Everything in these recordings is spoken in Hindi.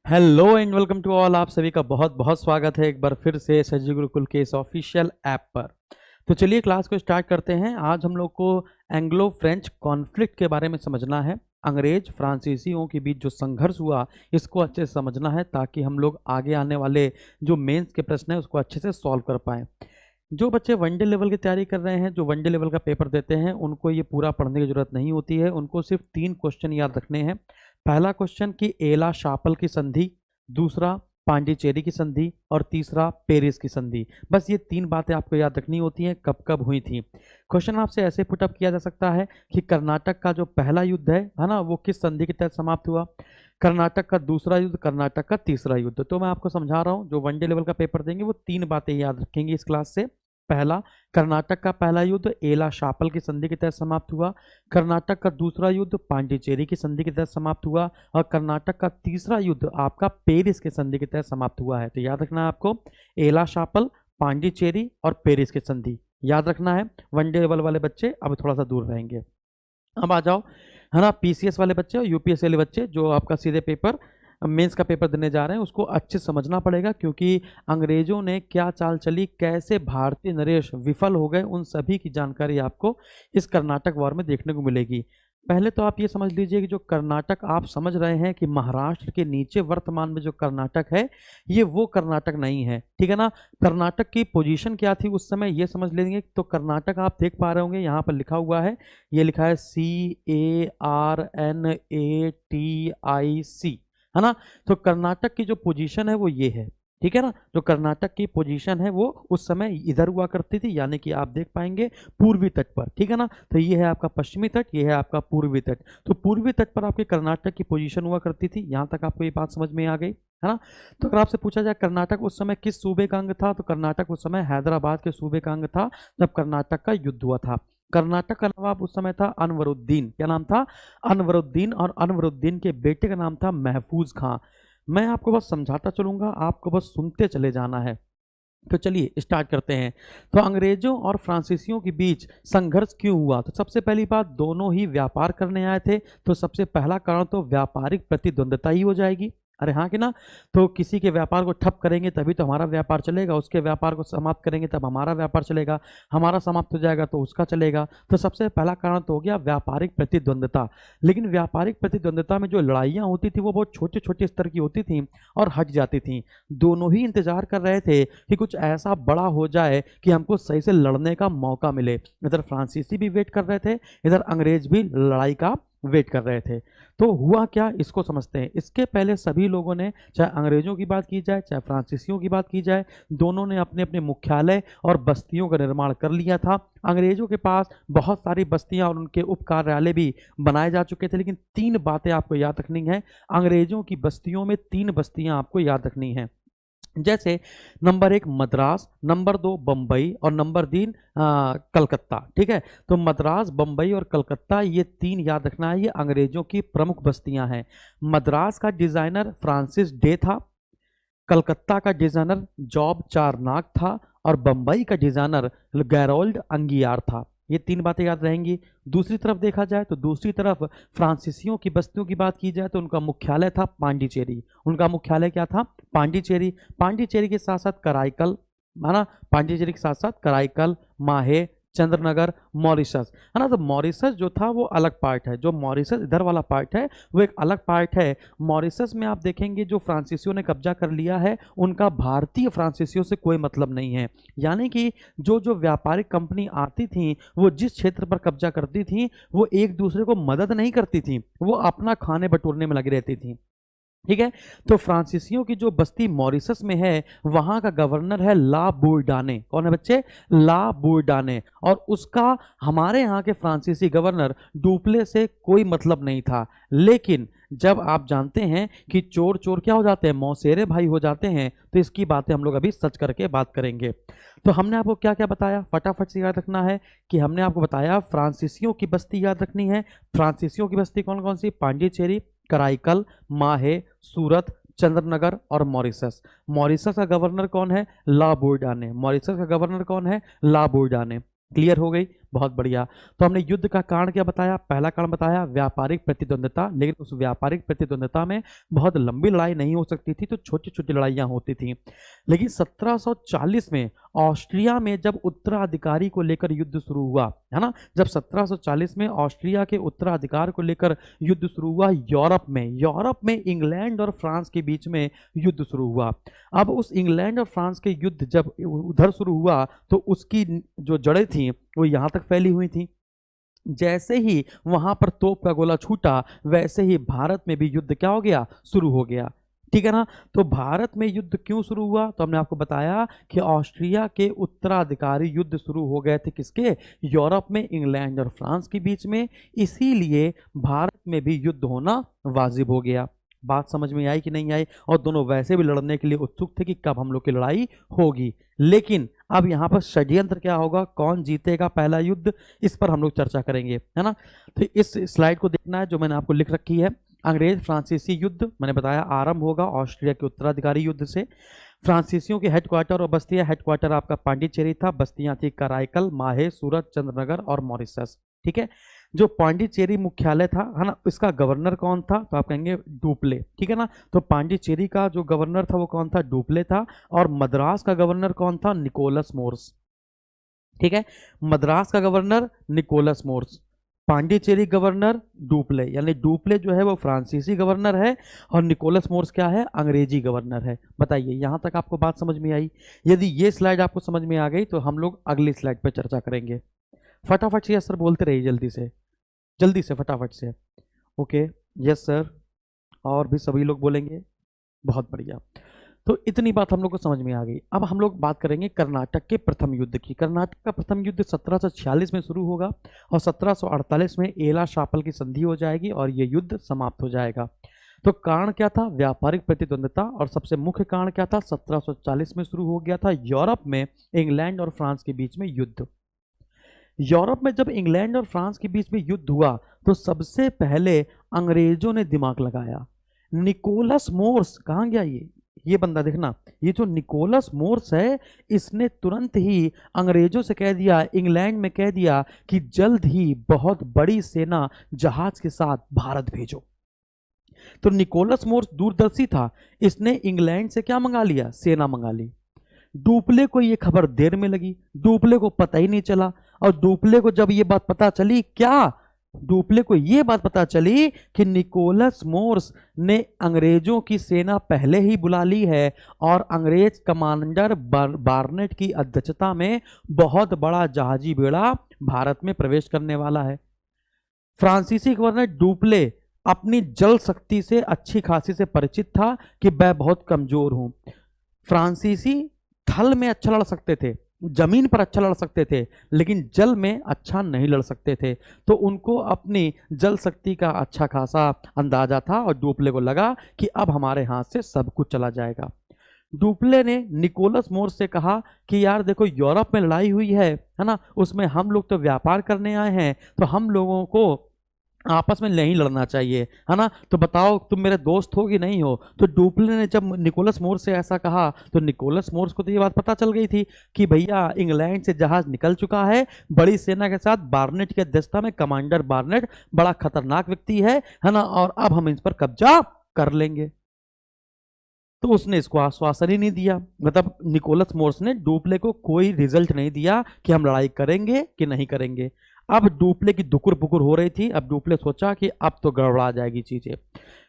Hello and welcome to all. आप सभी का बहुत बहुत स्वागत है एक बार फिर से सजी गुरुकुल के इस ऑफिशियल ऐप पर। तो चलिए क्लास को स्टार्ट करते हैं। आज हम लोग को एंग्लो फ्रेंच कॉन्फ्लिक्ट के बारे में समझना है। अंग्रेज फ्रांसीसियों के बीच जो संघर्ष हुआ इसको अच्छे से समझना है ताकि हम लोग आगे आने वाले जो मेंस के प्रश्न है उसको अच्छे से सॉल्व कर पाएँ। जो बच्चे वनडे लेवल की तैयारी कर रहे हैं, जो वनडे लेवल का पेपर देते हैं, उनको ये पूरा पढ़ने की जरूरत नहीं होती है। उनको सिर्फ 3 क्वेश्चन याद रखने हैं। पहला क्वेश्चन कि एला शापल की संधि, दूसरा पांडिचेरी की संधि और तीसरा पेरिस की संधि। बस ये 3 बातें आपको याद रखनी होती हैं, कब कब हुई थी। क्वेश्चन आपसे ऐसे पुटअप किया जा सकता है कि कर्नाटक का जो पहला युद्ध है ना, वो किस संधि के तहत समाप्त हुआ। कर्नाटक का दूसरा युद्ध, कर्नाटक का तीसरा युद्ध। तो मैं आपको समझा रहा हूँ, जो वनडे लेवल का पेपर देंगे वो 3 बातें याद रखेंगे इस क्लास से। पहला, कर्नाटक का पहला युद्ध एला शापल की संधि के तहत समाप्त हुआ। कर्नाटक का दूसरा युद्ध पांडिचेरी की संधि के तहत समाप्त हुआ और कर्नाटक का तीसरा युद्ध आपका पेरिस की संधि के तहत समाप्त हुआ है। तो याद रखना है आपको, एला शापल, पांडिचेरी और पेरिस की संधि याद रखना है। वनडे लेवल वाले बच्चे अब थोड़ा सा दूर रहेंगे। अब आ जाओ, है ना, पीसीएस वाले बच्चे और यूपीएससी वाले बच्चे जो आपका सीधे पेपर मेंस का पेपर देने जा रहे हैं उसको अच्छे से समझना पड़ेगा, क्योंकि अंग्रेजों ने क्या चाल चली, कैसे भारतीय नरेश विफल हो गए, उन सभी की जानकारी आपको इस कर्नाटक वॉर में देखने को मिलेगी। पहले तो आप ये समझ लीजिए कि जो कर्नाटक आप समझ रहे हैं कि महाराष्ट्र के नीचे वर्तमान में जो कर्नाटक है ये वो कर्नाटक नहीं है, ठीक है ना। कर्नाटक की पोजीशन क्या थी उस समय ये समझ लेंगे। तो कर्नाटक आप देख पा रहे होंगे यहाँ पर लिखा हुआ है, ये लिखा है CARNATIC, है ना। तो कर्नाटक की जो पोजीशन है वो ये है, ठीक है ना। जो कर्नाटक की पोजीशन है वो उस समय इधर हुआ करती थी, यानी कि आप देख पाएंगे पूर्वी तट पर, ठीक है ना। तो ये है आपका पश्चिमी तट, ये है आपका पूर्वी तट। तो पूर्वी तट पर आपके कर्नाटक की पोजीशन हुआ करती थी। यहाँ तक आपको ये बात समझ में आ गई, है ना। तो अगर आपसे पूछा जाए कर्नाटक उस समय किस सूबे का अंग था, तो कर्नाटक उस समय हैदराबाद के सूबे का अंग था जब कर्नाटक का युद्ध हुआ था। कर्नाटक का नवाब उस समय था अनवरुद्दीन। क्या नाम था? अनवरुद्दीन। और अनवरुद्दीन के बेटे का नाम था महफूज खां। मैं आपको बस समझाता चलूंगा, आपको बस सुनते चले जाना है। तो चलिए स्टार्ट करते हैं। तो अंग्रेजों और फ्रांसीसियों के बीच संघर्ष क्यों हुआ? तो सबसे पहली बात, दोनों ही व्यापार करने आए थे, तो सबसे पहला कारण तो व्यापारिक प्रतिद्वंद्विता ही हो जाएगी। अरे हाँ कि ना। तो किसी के व्यापार को ठप करेंगे तभी तो हमारा व्यापार चलेगा, उसके व्यापार को समाप्त करेंगे तब हमारा व्यापार चलेगा, हमारा समाप्त हो जाएगा तो उसका चलेगा। तो सबसे पहला कारण तो हो गया व्यापारिक प्रतिद्वंद्विता। लेकिन व्यापारिक प्रतिद्वंद्विता में जो लड़ाइयाँ होती थी वो बहुत छोटे छोटे स्तर की होती थी और हट जाती थी। दोनों ही इंतजार कर रहे थे कि कुछ ऐसा बड़ा हो जाए कि हमको सही से लड़ने का मौका मिले। इधर फ्रांसीसी भी वेट कर रहे थे, इधर अंग्रेज भी लड़ाई का वेट कर रहे थे। तो हुआ क्या, इसको समझते हैं। इसके पहले सभी लोगों ने, चाहे अंग्रेजों की बात की जाए चाहे फ्रांसीसियों की बात की जाए, दोनों ने अपने अपने मुख्यालय और बस्तियों का निर्माण कर लिया था। अंग्रेजों के पास बहुत सारी बस्तियां और उनके उप कार्यालय भी बनाए जा चुके थे, लेकिन 3 बातें आपको याद रखनी है। अंग्रेजों की बस्तियों में 3 बस्तियां आपको याद रखनी है। जैसे नंबर 1 मद्रास, नंबर 2 बम्बई और नंबर 3 कलकत्ता, ठीक है। तो मद्रास, बम्बई और कलकत्ता ये 3 याद रखना है, ये अंग्रेजों की प्रमुख बस्तियां हैं। मद्रास का डिजाइनर फ्रांसिस डे था, कलकत्ता का डिजाइनर जॉब चारनाक था और बम्बई का डिजाइनर गैरोल्ड अंगियार था। ये 3 बातें याद रहेंगी। दूसरी तरफ देखा जाए तो दूसरी तरफ फ्रांसीसियों की बस्तियों की बात की जाए तो उनका मुख्यालय था पांडिचेरी। उनका मुख्यालय क्या था? पांडिचेरी। पांडिचेरी के साथ साथ कराईकल, है ना, पांडिचेरी के साथ साथ कराईकल, माहे, चंद्रनगर, मॉरिशस, है ना। तो मॉरिशस जो था वो अलग पार्ट है, जो मॉरिशस इधर वाला पार्ट है वो एक अलग पार्ट है। मॉरिशस में आप देखेंगे जो फ्रांसीसियों ने कब्जा कर लिया है उनका भारतीय फ्रांसीसियों से कोई मतलब नहीं है। यानी कि जो जो व्यापारिक कंपनी आती थी वो जिस क्षेत्र पर कब्जा करती थी वो एक दूसरे को मदद नहीं करती थी, वो अपना खाने बटोरने में लगी रहती थी, ठीक है। तो फ्रांसीसियों की जो बस्ती मॉरिशस में है वहां का गवर्नर है ला बूरडाने। कौन है बच्चे? ला बूरडाने। और उसका हमारे यहाँ के फ्रांसीसी गवर्नर डुप्ले से कोई मतलब नहीं था। लेकिन जब आप जानते हैं कि चोर चोर क्या हो जाते हैं, मौसेरे भाई हो जाते हैं, तो इसकी बातें हम लोग अभी सच करके बात करेंगे। तो हमने आपको क्या क्या बताया, फटाफट से याद रखना है कि हमने आपको बताया फ्रांसीसियों की बस्ती याद रखनी है। फ्रांसीसियों की बस्ती कौन कौन सी? पांडिचेरी, कराईकल, माहे, सूरत, चंद्रनगर और मॉरिशस। मॉरिशस का गवर्नर कौन है? ला बूरडाने। मॉरिशस का गवर्नर कौन है? ला बूरडाने। क्लियर हो गई बहुत बढ़िया। तो हमने युद्ध का कारण क्या बताया? पहला कारण बताया व्यापारिक प्रतिद्वंद्विता, लेकिन उस व्यापारिक प्रतिद्वंद्विता में बहुत लंबी लड़ाई नहीं हो सकती थी, तो छोटी छोटी लड़ाइयां होती थी। लेकिन 1740 में ऑस्ट्रिया में जब उत्तराधिकारी को लेकर युद्ध शुरू हुआ, है ना, जब 1740 में ऑस्ट्रिया के उत्तराधिकार को लेकर युद्ध शुरू हुआ, यूरोप में इंग्लैंड और फ्रांस के बीच में युद्ध शुरू हुआ। अब उस इंग्लैंड और फ्रांस के युद्ध जब उधर शुरू हुआ तो उसकी जो जड़ें थी वो यहाँ तक फैली हुई थी। जैसे ही वहां पर तोप का गोला छूटा, वैसे ही भारत में भी युद्ध क्या हो गया? शुरू हो गया। ठीक है ना। तो भारत में युद्ध क्यों शुरू हुआ? तो हमने आपको बताया कि ऑस्ट्रिया के उत्तराधिकारी युद्ध शुरू हो गए थे किसके? यूरोप में इंग्लैंड और फ्रांस के बीच में। इसीलिए भारत में भी युद्ध होना वाजिब हो गया। बात समझ में आई कि नहीं आई? और दोनों वैसे भी लड़ने के लिए उत्सुक थे कि कब हम लोग की लड़ाई होगी। लेकिन अब यहाँ पर षड्यंत्र क्या होगा, कौन जीतेगा पहला युद्ध, इस पर हम लोग चर्चा करेंगे, है ना। तो इस स्लाइड को देखना है जो मैंने आपको लिख रखी है। अंग्रेज फ्रांसीसी युद्ध मैंने बताया आरंभ होगा ऑस्ट्रिया के उत्तराधिकारी युद्ध से। फ्रांसीसियों के हेडक्वार्टर और बस्तियां, हेडक्वार्टर आपका पांडिचेरी था, बस्तियां थी कराईकल, माहे, सूरत, चंद्रनगर और मॉरिशस। ठीक है। जो पांडिचेरी मुख्यालय था, है ना, इसका गवर्नर कौन था? तो आप कहेंगे डुप्ले। ठीक है ना। तो पांडिचेरी का जो गवर्नर था वो कौन था? डुप्ले था। और मद्रास का गवर्नर कौन था? Nicholas Morse. ठीक है। मद्रास का governor Nicholas Morse, Pondicherry governor Dupleix, यानी डुप्ले जो है वो फ्रांसीसी गवर्नर है और निकोलस मोर्स क्या है? अंग्रेजी गवर्नर है। बताइए यहां तक आपको बात समझ में आई? यदि ये स्लाइड आपको समझ में आ गई तो हम लोग अगली स्लाइड पर चर्चा करेंगे। फटाफट से यस सर बोलते रहिए, जल्दी से फटाफट से। Okay, yes sir. और भी सभी लोग बोलेंगे। बहुत बढ़िया। तो इतनी बात हम लोग को समझ में आ गई। अब हम लोग बात करेंगे कर्नाटक के प्रथम युद्ध की। कर्नाटक का प्रथम युद्ध 1746 में शुरू होगा और 1748 में एला शापल की संधि हो जाएगी और ये युद्ध समाप्त हो जाएगा। तो कारण क्या था? व्यापारिक प्रतिद्वंद्विता। और सबसे मुख्य कारण क्या था? 1740 में शुरू हो गया था यूरोप में इंग्लैंड और फ्रांस के बीच में युद्ध। यूरोप में जब इंग्लैंड और फ्रांस के बीच में युद्ध हुआ तो सबसे पहले अंग्रेजों ने दिमाग लगाया। निकोलस मोर्स कहाँ गया? ये बंदा देखना, ये जो निकोलस मोर्स है, इसने तुरंत ही अंग्रेजों से कह दिया, इंग्लैंड में कह दिया कि जल्द ही बहुत बड़ी सेना जहाज के साथ भारत भेजो। तो निकोलस मोर्स दूरदर्शी था, इसने इंग्लैंड से क्या मंगा लिया? सेना मंगा ली। डुप्ले को ये खबर देर में लगी, डुप्ले को पता ही नहीं चला। और डुप्ले को जब ये बात पता चली, क्या डुप्ले को ये बात पता चली कि निकोलस मोर्स ने अंग्रेजों की सेना पहले ही बुला ली है और अंग्रेज कमांडर बार्नेट की अध्यक्षता में बहुत बड़ा जहाजी बेड़ा भारत में प्रवेश करने वाला है। फ्रांसीसी गवर्नर डुप्ले अपनी जल शक्ति से अच्छी खासी से परिचित था कि मैं बहुत कमजोर हूं। फ्रांसीसी थल में अच्छा लड़ सकते थे, जमीन पर अच्छा लड़ सकते थे, लेकिन जल में अच्छा नहीं लड़ सकते थे। तो उनको अपनी जल शक्ति का अच्छा खासा अंदाजा था और डुप्ले को लगा कि अब हमारे हाथ से सब कुछ चला जाएगा। डुप्ले ने निकोलस मोर्स से कहा कि यार देखो, यूरोप में लड़ाई हुई है ना, उसमें हम लोग तो व्यापार करने आए हैं, तो हम लोगों को आपस में नहीं लड़ना चाहिए, है ना। तो बताओ तुम मेरे दोस्त हो कि नहीं हो? तो डुप्ले ने जब निकोलस मोर्स से ऐसा कहा तो निकोलस मोर्स को तो ये बात पता चल गई थी कि भैया इंग्लैंड से जहाज निकल चुका है बड़ी सेना के साथ, बार्नेट की अध्यक्षता में। कमांडर बार्नेट बड़ा खतरनाक व्यक्ति है ना, और अब हम इस पर कब्जा कर लेंगे। तो उसने इसको आश्वासन ही नहीं दिया, मतलब निकोलस मोर्स ने डुप्ले को कोई रिजल्ट नहीं दिया कि हम लड़ाई करेंगे कि नहीं करेंगे। अब डुप्ले की दुकुर पुकुर हो रही थी। अब डुप्ले सोचा कि अब तो गड़बड़ा जाएगी चीजें।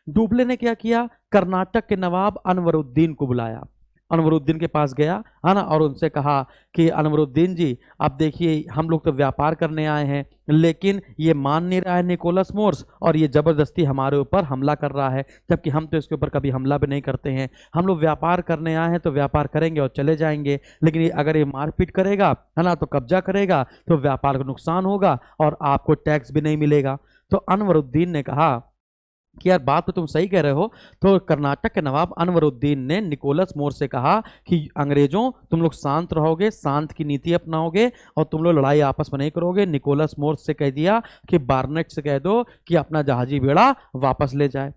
डुप्ले ने क्या किया? कर्नाटक के नवाब अनवरुद्दीन को बुलाया, अनवरुद्दीन के पास गया, है ना, और उनसे कहा कि अनवरुद्दीन जी, अब देखिए हम लोग तो व्यापार करने आए हैं, लेकिन ये मान नहीं रहा है निकोलस मोर्स और ये जबरदस्ती हमारे ऊपर हमला कर रहा है, जबकि हम तो इसके ऊपर कभी हमला भी नहीं करते हैं। हम लोग व्यापार करने आए हैं तो व्यापार करेंगे और चले जाएंगे, लेकिन ये अगर ये मारपीट करेगा, है ना, तो कब्जा करेगा, तो व्यापार को नुकसान होगा और आपको टैक्स भी नहीं मिलेगा। तो अनवरुद्दीन ने कहा कि यार बात तो तुम सही कह रहे हो। तो कर्नाटक के नवाब अनवरुद्दीन ने निकोलस मोर्स से कहा कि अंग्रेजों, तुम लोग शांत रहोगे, शांत की नीति अपनाओगे और तुम लोग लड़ाई आपस में नहीं करोगे। निकोलस मोर्स से कह दिया कि बार्नेट से कह दो कि अपना जहाजी बेड़ा वापस ले जाए।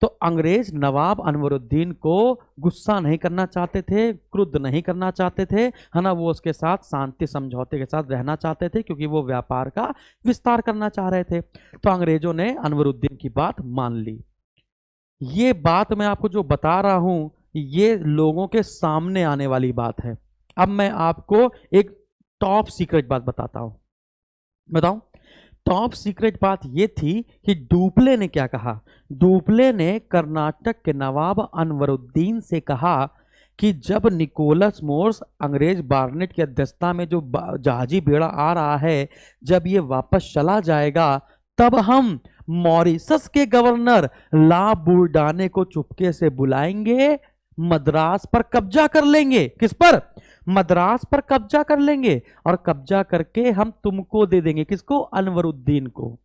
तो अंग्रेज नवाब अनवरुद्दीन को गुस्सा नहीं करना चाहते थे, क्रुद्ध नहीं करना चाहते थे, है ना, वो उसके साथ शांति समझौते के साथ रहना चाहते थे, क्योंकि वो व्यापार का विस्तार करना चाह रहे थे। तो अंग्रेजों ने अनवरुद्दीन की बात मान ली। ये बात मैं आपको जो बता रहा हूं, ये लोगों के सामने आने वाली बात है। अब मैं आपको एक टॉप सीक्रेट बात बताता हूं। बताऊं? टॉप सीक्रेट बात यह थी कि डुप्ले ने क्या कहा। डुप्ले ने कर्नाटक के नवाब अनवरुद्दीन से कहा कि जब निकोलस मोर्स अंग्रेज बार्नेट की अध्यक्षता में जो जहाजी बेड़ा आ रहा है, जब ये वापस चला जाएगा, तब हम मॉरिशस के गवर्नर ला बुर्डाने को चुपके से बुलाएंगे, मद्रास पर कब्जा कर लेंगे। किस पर? मद्रास पर कब्जा कर लेंगे, और कब्जा करके हम तुमको दे देंगे। किसको? अनवरुद्दीन को।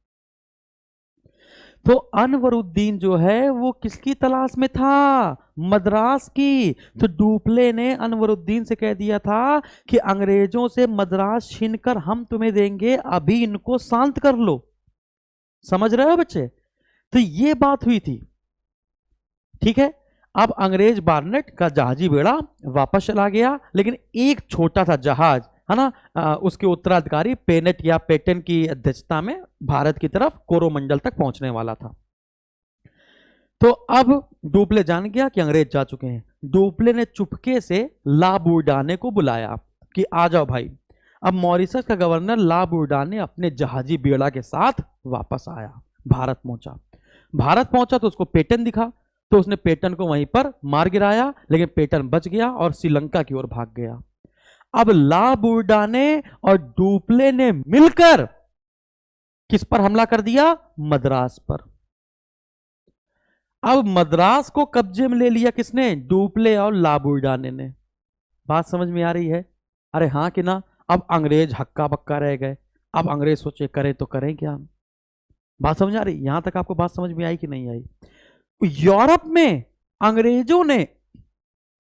तो अनवरुद्दीन जो है वो किसकी तलाश में था? मद्रास की। तो डुप्ले ने अनवरुद्दीन से कह दिया था कि अंग्रेजों से मद्रास छीनकर हम तुम्हें देंगे, अभी इनको शांत कर लो। समझ रहे हो बच्चे? तो ये बात हुई थी। ठीक है, अब अंग्रेज बार्नेट का जहाजी बेड़ा वापस चला गया, लेकिन एक छोटा सा जहाज, है ना, उसके उत्तराधिकारी पेनेट या पेटेन की अध्यक्षता में भारत की तरफ कोरोमंडल तक पहुंचने वाला था। तो अब डुप्ले जान गया कि अंग्रेज जा चुके हैं। डुप्ले ने चुपके से ला बुर्डाने को बुलाया कि आ जाओ भाई। अब मॉरिशस का गवर्नर ला बुर्डाने अपने जहाजी बेड़ा के साथ वापस आया, भारत पहुंचा। भारत पहुंचा तो उसको पेटन दिखा, तो उसने पेटन को वहीं पर मार गिराया, लेकिन पेटन बच गया और श्रीलंका की ओर भाग गया। अब ला बुर्डाने और डुप्ले ने मिलकर किस पर हमला कर दिया? मद्रास पर। अब मद्रास को कब्जे में ले लिया किसने? डुप्ले और ला बुर्डाने ने। बात समझ में आ रही है? अरे हाँ कि ना? अब अंग्रेज हक्का बक्का रह गए। अब अंग्रेज सोचे करें तो करें क्या। बात समझ आ रही? यहां तक आपको बात समझ में आई कि नहीं आई? यूरोप में अंग्रेजों ने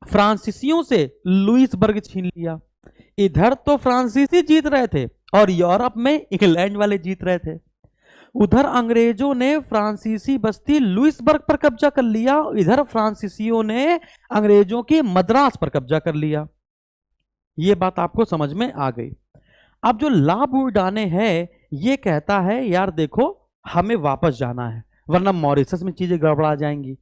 फ्रांसीसियों से लुइसबर्ग छीन लिया। इधर तो फ्रांसीसी जीत रहे थे और यूरोप में इंग्लैंड वाले जीत रहे थे। उधर अंग्रेजों ने फ्रांसीसी बस्ती लुइसबर्ग पर कब्जा कर लिया, इधर फ्रांसीसियों ने अंग्रेजों की मद्रास पर कब्जा कर लिया। यह बात आपको समझ में आ गई। अब जो ला बुर्डाने है ये कहता है यार देखो हमें वापस जाना है, वरना मॉरिशस में चीजें गड़बड़ा जाएंगी।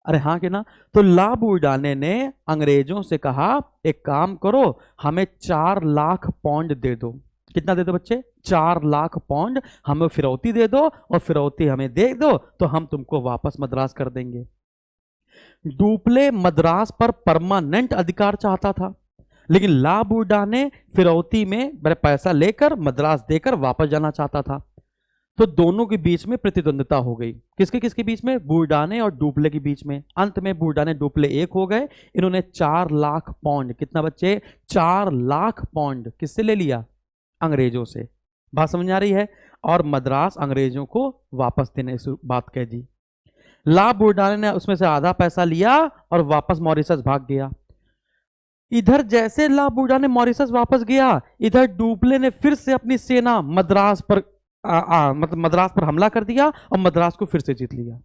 अरे हाँ कि ना? तो ला बुर्डाने ने अंग्रेजों से कहा एक काम करो, हमें 4 लाख पाउंड दे दो। कितना दे दो बच्चे? 4 लाख पाउंड हमें फिरौती दे दो, और फिरौती हमें दे दो तो हम तुमको वापस मद्रास कर देंगे। डुप्ले मद्रास पर परमानेंट अधिकार चाहता था, लेकिन ला बुर्डाने फिरौती में पैसा लेकर मद्रास देकर वापस जाना चाहता था। तो दोनों के बीच में प्रतिद्वंदिता हो गई। किसके किसके बीच में? बुर्डाने और डुप्ले के बीच में। अंत में बुर्डाने डुप्ले एक हो गए। इन्होंने 4 लाख पाउंड, कितना बच्चे? 4 लाख पाउंड किससे ले लिया? अंग्रेजों से। बात समझ आ रही है? और मद्रास अंग्रेजों को वापस देने की बात कह दी। ला बुर्डाने ने उसमें से आधा पैसा लिया और वापस मॉरिशस भाग गया। इधर जैसे ला बुर्डाने मॉरिशस वापस गया, इधर डुप्ले ने फिर से अपनी सेना मद्रास पर मतलब मद्रास पर हमला कर दिया और मद्रास को फिर से जीत लिया।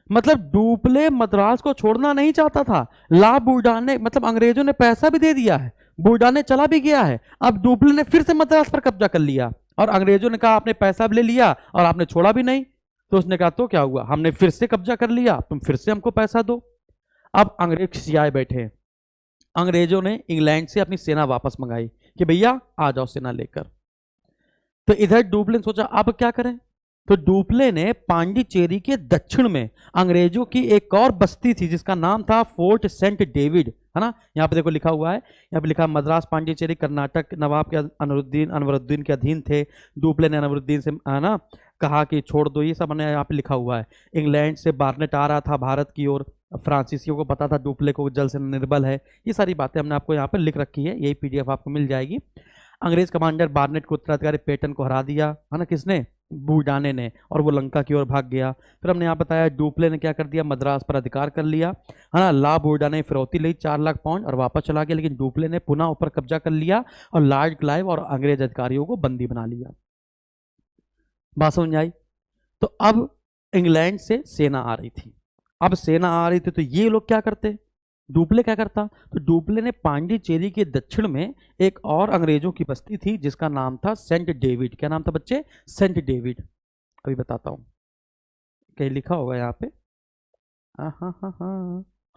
मतलब डुप्ले मद्रास को छोड़ना नहीं चाहता था। ला बुर्डाने मतलब अंग्रेजों ने पैसा भी दे दिया है, बुर्डाने चला भी गया है, अब डुप्ले ने फिर से मद्रास पर कब्जा कर लिया और अंग्रेजों ने कहा आपने पैसा भी ले लिया और आपने छोड़ा भी नहीं। तो उसने कहा तो क्या हुआ, हमने फिर से कब्जा कर लिया, तुम फिर से हमको पैसा दो। अब अंग्रेज खिसियाए बैठे। अंग्रेजों ने इंग्लैंड से अपनी सेना वापस मंगाई कि भैया आ जाओ सेना लेकर। तो इधर डुप्ले ने सोचा अब क्या करें। तो डुप्ले ने पांडिचेरी के दक्षिण में अंग्रेजों की एक और बस्ती थी जिसका नाम था फोर्ट सेंट डेविड, है ना, यहाँ पे देखो लिखा हुआ है, यहाँ पे लिखा मद्रास पांडिचेरी कर्नाटक नवाब के अनवरुद्दीन के अधीन थे। डुप्ले ने अनवरुद्दीन से है ना कहा कि छोड़ दो, ये सब मैंने यहाँ पे लिखा हुआ है। इंग्लैंड से बार्नेट आ रहा था भारत की ओर, फ्रांसीसियों को पता था डुप्ले को जल से निर्बल है। ये सारी बातें हमने आपको यहाँ पर लिख रखी है, यही PDF आपको मिल जाएगी। अंग्रेज कमांडर बार्नेट को उत्तराधिकारी पेटन को हरा दिया, है ना, किसने? बुर्डाने ने, और वो लंका की ओर भाग गया। फिर हमने यहाँ बताया डुप्ले ने क्या कर दिया, मद्रास पर अधिकार कर लिया, है ना। ला बुर्डाने फिरौती ली 4 लाख पाउंड और वापस चला गया, लेकिन डुप्ले ने पुनः ऊपर कब्जा कर लिया और लॉर्ड क्लाइव और अंग्रेज अधिकारियों को बंदी बना लिया। बात समझ आई? तो अब इंग्लैंड से सेना आ रही थी। अब सेना आ रही थी तो ये लोग क्या करते, डुप्ले क्या करता, तो डुप्ले ने पांडिचेरी के दक्षिण में एक और अंग्रेजों की बस्ती थी जिसका नाम था सेंट डेविड। क्या नाम था बच्चे, सेंट डेविड। अभी बताता हूं, कहीं लिखा होगा यहाँ पे,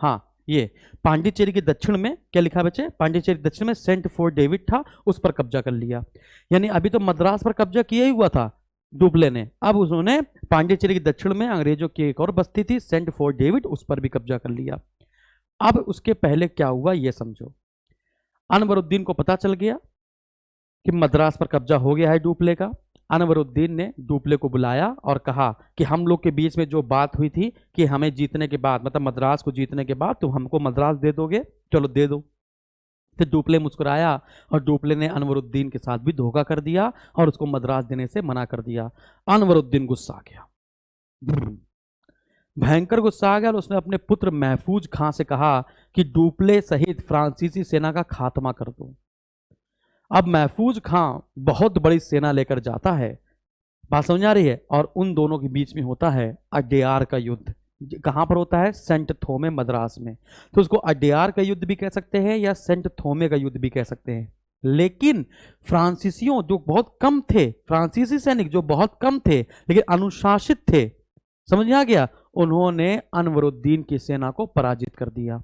हाँ ये पांडिचेरी के दक्षिण में क्या लिखा बच्चे, पांडिचेरी दक्षिण में सेंट फोर्ट डेविड था, उस पर कब्जा कर लिया। यानी अभी तो मद्रास पर कब्जा किया ही हुआ था डुप्ले ने, अब उन्होंने पांडिचेरी के दक्षिण में अंग्रेजों की एक और बस्ती थी सेंट फोर्ट डेविड, उस पर भी कब्जा कर लिया। अब उसके पहले क्या हुआ ये समझो, अनवरुद्दीन को पता चल गया कि मद्रास पर कब्जा हो गया है डुप्ले का। अनवरुद्दीन ने डुप्ले को बुलाया और कहा कि हम लोग के बीच में जो बात हुई थी कि हमें जीतने के बाद, मतलब मद्रास को जीतने के बाद तुम हमको मद्रास दे दोगे, चलो दे दो। फिर डुप्ले मुस्कुराया और डुप्ले ने अनवरुद्दीन के साथ भी धोखा कर दिया और उसको मद्रास देने से मना कर दिया। अनवरुद्दीन गुस्सा आ गया, भयंकर गुस्सा आ गया और उसने अपने पुत्र महफूज खां से कहा कि डुप्ले सहित फ्रांसीसी सेना का खात्मा कर दो। अब महफूज खां बहुत बड़ी सेना लेकर जाता है, बात समझ आ रही है, और उन दोनों के बीच में होता है अड्यार का युद्ध। कहां पर होता है, सेंट थोमे मद्रास में। तो उसको अड्यार का युद्ध भी कह सकते हैं या सेंट थोमे का युद्ध भी कह सकते हैं। लेकिन फ्रांसीसियों जो बहुत कम थे, फ्रांसीसी सैनिक जो बहुत कम थे लेकिन अनुशासित थे, समझ में आ गया, उन्होंने अनवरुद्दीन की सेना को पराजित कर दिया।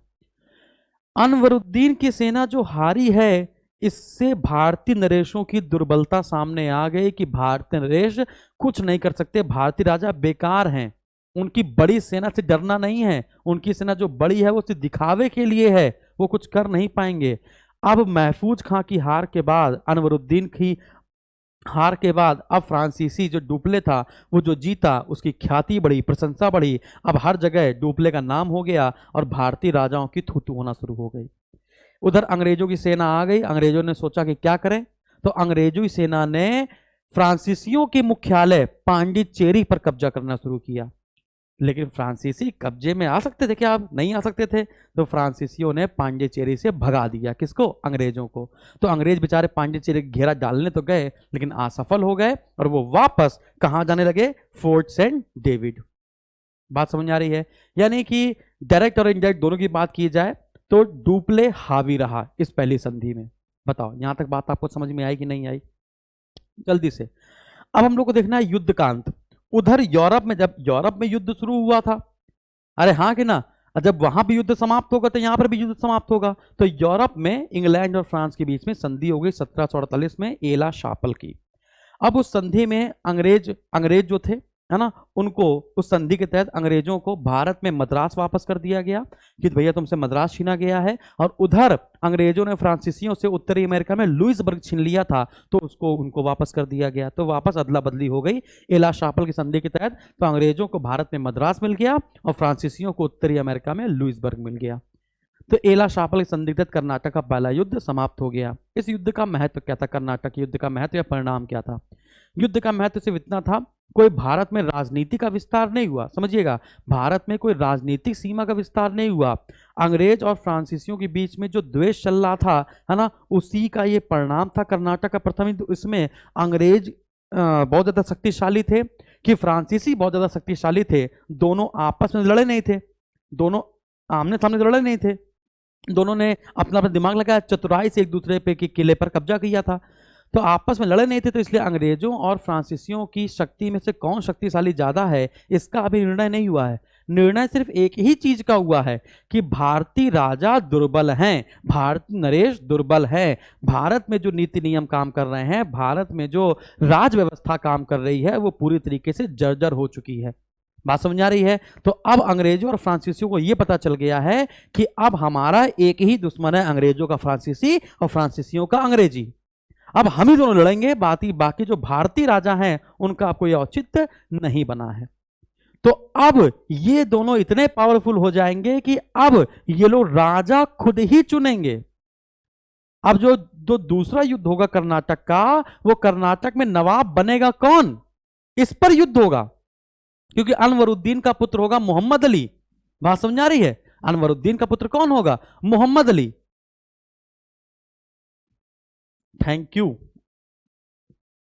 अनवरुद्दीन की सेना जो हारी है, इससे भारतीय नरेशों की दुर्बलता सामने आ गई कि भारतीय नरेश कुछ नहीं कर सकते, भारतीय राजा बेकार हैं, उनकी बड़ी सेना से डरना नहीं है, उनकी सेना जो बड़ी है वो सिर्फ दिखावे के लिए है, वो कुछ कर नहीं पाएंगे। अब महफूज खां की हार के बाद, अनवरुद्दीन की हार के बाद, अब फ्रांसीसी जो डुप्ले था वो जो जीता, उसकी ख्याति बढ़ी, प्रशंसा बढ़ी, अब हर जगह डुप्ले का नाम हो गया और भारतीय राजाओं की थूथू होना शुरू हो गई। उधर अंग्रेजों की सेना आ गई, अंग्रेजों ने सोचा कि क्या करें, तो अंग्रेजों सेना ने फ्रांसीसियों के मुख्यालय पांडिचेरी पर कब्जा करना शुरू किया। लेकिन फ्रांसीसी कब्जे में आ सकते थे क्या, अब नहीं आ सकते थे, तो फ्रांसीसियों ने पांडिचेरी से भगा दिया, किसको, अंग्रेजों को। तो अंग्रेज बेचारे पांडिचेरी घेरा डालने तो गए लेकिन असफल हो गए और वो वापस कहां जाने लगे, फोर्ट सेंट डेविड। बात समझ आ रही है, यानी कि डायरेक्ट और इनडायरेक्ट दोनों की बात की जाए तो डुप्ले हावी रहा इस पहली संधि में। बताओ यहां तक बात आपको समझ में आई कि नहीं आई, जल्दी से। अब हम लोग को देखना है युद्ध का अंत। उधर यूरोप में, जब यूरोप में युद्ध शुरू हुआ था, अरे हाँ कि ना, जब वहां भी युद्ध समाप्त होगा तो यहां पर भी युद्ध समाप्त होगा। तो यूरोप में इंग्लैंड और फ्रांस के बीच में संधि हो गई 1748 में एला शापल की। अब उस संधि में अंग्रेज जो थे, है ना, उनको उस संधि के तहत अंग्रेजों को भारत में मद्रास वापस कर दिया गया कि भैया तुमसे मद्रास छीना गया है। और उधर अंग्रेजों ने फ्रांसीसियों से उत्तरी अमेरिका में लुइसबर्ग छीन लिया था, तो उसको उनको वापस कर दिया गया। तो वापस अदला बदली हो गई एला शापल की संधि के तहत। तो अंग्रेजों को भारत में मद्रास मिल गया और फ्रांसीसियों को उत्तरी अमेरिका में लुइसबर्ग मिल गया। तो एला शापल की संधि के तहत कर्नाटक का पहला युद्ध समाप्त हो गया। इस युद्ध का महत्व क्या था, कर्नाटक युद्ध का महत्व या परिणाम क्या था? युद्ध का महत्व सिर्फ इतना था, कोई भारत में राजनीति का विस्तार नहीं हुआ, समझिएगा, भारत में कोई राजनीतिक सीमा का विस्तार नहीं हुआ। अंग्रेज और फ्रांसीसियों के बीच में जो द्वेष चल रहा था, है ना, उसी का ये परिणाम था कर्नाटक का प्रथम युद्ध। इसमें अंग्रेज बहुत ज्यादा शक्तिशाली थे कि फ्रांसीसी बहुत ज्यादा शक्तिशाली थे। दोनों आपस में लड़े नहीं थे, दोनों आमने सामने लड़े नहीं थे, दोनों ने अपना अपना दिमाग लगाया, चतुराई से एक दूसरे पे के किले पर कब्जा किया था। तो आपस में लड़े नहीं थे, तो इसलिए अंग्रेजों और फ्रांसीसियों की शक्ति में से कौन शक्तिशाली ज्यादा है, इसका अभी निर्णय नहीं हुआ है। निर्णय सिर्फ एक ही चीज का हुआ है कि भारतीय राजा दुर्बल हैं, भारतीय नरेश दुर्बल है, भारत में जो नीति नियम काम कर रहे हैं, भारत में जो राज व्यवस्था काम कर रही है, वो पूरी तरीके से जर्जर हो चुकी है। बात समझ आ रही है? तो अब अंग्रेजों और फ्रांसीसियों को यह पता चल गया है कि अब हमारा एक ही दुश्मन है, अंग्रेजों का फ्रांसीसी और फ्रांसीसियों का अंग्रेजी। अब हम ही दोनों लड़ेंगे, बाकी जो भारतीय राजा हैं उनका कोई औचित्य नहीं बना है। तो अब ये दोनों इतने पावरफुल हो जाएंगे कि अब ये लोग राजा खुद ही चुनेंगे। अब जो दूसरा युद्ध होगा कर्नाटक का, वो कर्नाटक में नवाब बनेगा कौन, इस पर युद्ध होगा, क्योंकि अनवरुद्दीन का पुत्र होगा मोहम्मद अली। बात समझ आ रही है? अनवरुद्दीन का पुत्र कौन होगा, मोहम्मद अली। Thank you.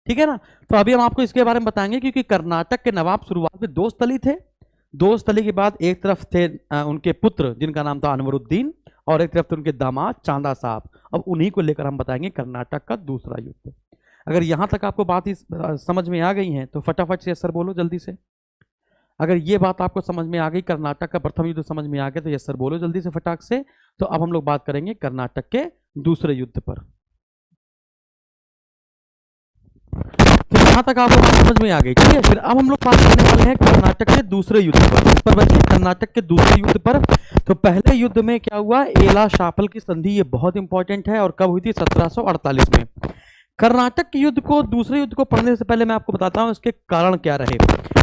ठीक है ना। तो अभी हम आपको इसके बारे में बताएंगे, क्योंकि कर्नाटक के नवाब शुरुआत में दो स्थली थे। दो स्थली के बाद एक तरफ थे उनके पुत्र जिनका नाम था अनवरुद्दीन, और एक तरफ थे उनके दामाद चांदा साहब। अब उन्हीं को लेकर हम बताएंगे कर्नाटक का दूसरा युद्ध। अगर यहां तक आपको बात समझ में आ गई है तो फटाफट से सर बोलो जल्दी से। अगर ये बात आपको समझ में आ गई, कर्नाटक का प्रथम युद्ध समझ में आ गया, तो यस सर बोलो जल्दी से फटाक से। तो अब हम लोग बात करेंगे कर्नाटक के दूसरे युद्ध पर। तो यहां तक आपको बात समझ में आ गई, ठीक है। फिर अब हम लोग बात करने वाले हैं कर्नाटक के दूसरे युद्ध पर। इस पर बच्चे कर्नाटक के दूसरे युद्ध पर। तो पहले युद्ध में क्या हुआ, एला शापल की संधि, ये बहुत इंपॉर्टेंट है, और कब हुई थी, 1748 में। कर्नाटक के युद्ध को, दूसरे युद्ध को पढ़ने से पहले मैं आपको बताता हूं इसके कारण क्या रहे।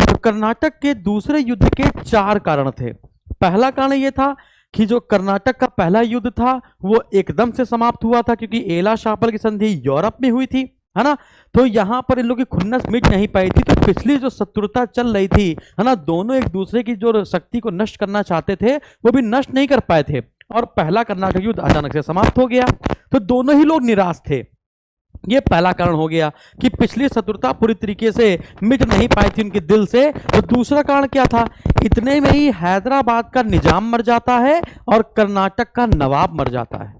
तो कर्नाटक के दूसरे युद्ध के 4 कारण थे। पहला कारण यह था कि जो कर्नाटक का पहला युद्ध था वो एकदम से समाप्त हुआ था, क्योंकि एला शापल की संधि यूरोप में हुई थी, है ना। तो यहां पर इन लोगों की खुन्नस मिट नहीं पाई थी। तो पिछली जो शत्रुता चल रही थी, है ना, दोनों एक दूसरे की जो शक्ति को नष्ट करना चाहते थे वो भी नष्ट नहीं कर पाए थे, और पहला कर्नाटक युद्ध अचानक से समाप्त हो गया। तो दोनों ही लोग निराश थे। ये पहला कारण हो गया कि पिछली शत्रुता पूरी तरीके से मिट नहीं पाई थी उनके दिल से। तो दूसरा कारण क्या था, इतने में ही हैदराबाद का निजाम मर जाता है और कर्नाटक का नवाब मर जाता है।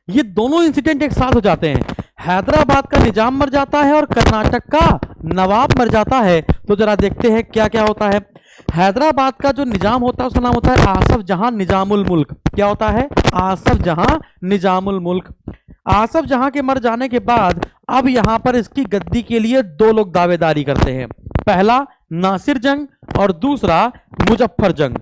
ये दोनों इंसिडेंट एक साथ हो जाते हैं, हैदराबाद का निजाम मर जाता है और कर्नाटक का नवाब मर जाता है। तो जरा देखते हैं क्या क्या होता है। हैदराबाद का जो निजाम होता है उसका नाम होता है आसफ जहां निजामुल मुल्क। क्या होता है, आसफ जहां निजामुल मुल्क। आसफ जहां के मर जाने के बाद अब यहां पर इसकी गद्दी के लिए 2 लोग दावेदारी करते हैं। पहला नासिर जंग और दूसरा मुजफ्फर जंग।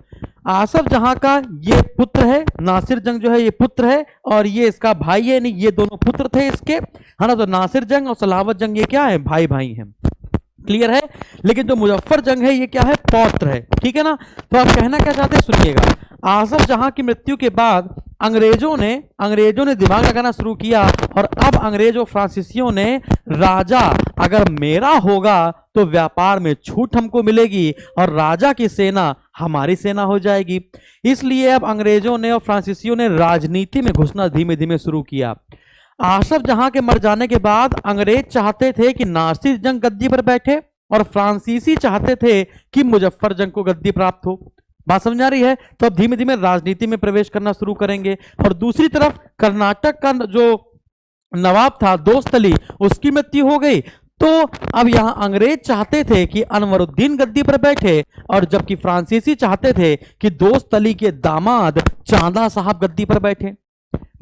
आसफ जहां का ये पुत्र है, नासिर जंग जो है ये पुत्र है, और ये इसका भाई है, नहीं ये दोनों पुत्र थे इसके, है ना। तो नासिर जंग और सलावत जंग ये क्या है, भाई भाई हैं, क्लियर है। लेकिन जो मुजफ्फर जंग है ये क्या है, पौत्र है, ठीक है ना। तो आप कहना क्या चाहते हैं, सुनिएगा। आसफ जहां की मृत्यु के बाद अंग्रेजों ने दिमाग लगाना शुरू किया, और अब अंग्रेज और फ्रांसीसियों ने, राजा अगर मेरा होगा तो व्यापार में छूट हमको मिलेगी और राजा की सेना हमारी सेना हो जाएगी। इसलिए अब अंग्रेजों ने और फ्रांसीसियों ने राजनीति में घुसना धीमे धीमे शुरू किया। आसफ जहां के मर जाने के बाद अंग्रेज चाहते थे कि नासिर जंग गद्दी पर बैठे, और फ्रांसीसी चाहते थे कि मुजफ्फर जंग को गद्दी प्राप्त हो। बात समझ आ रही है। तो अब धीमे धीमे राजनीति में प्रवेश करना शुरू करेंगे। और दूसरी तरफ कर्नाटक का जो नवाब था दोस्तली, उसकी मृत्यु हो गई। तो अब यहां अंग्रेज चाहते थे कि अनवरुद्दीन गद्दी पर बैठे, और जबकि फ्रांसीसी चाहते थे कि दोस्तली के दामाद चांदा साहब गद्दी पर बैठे।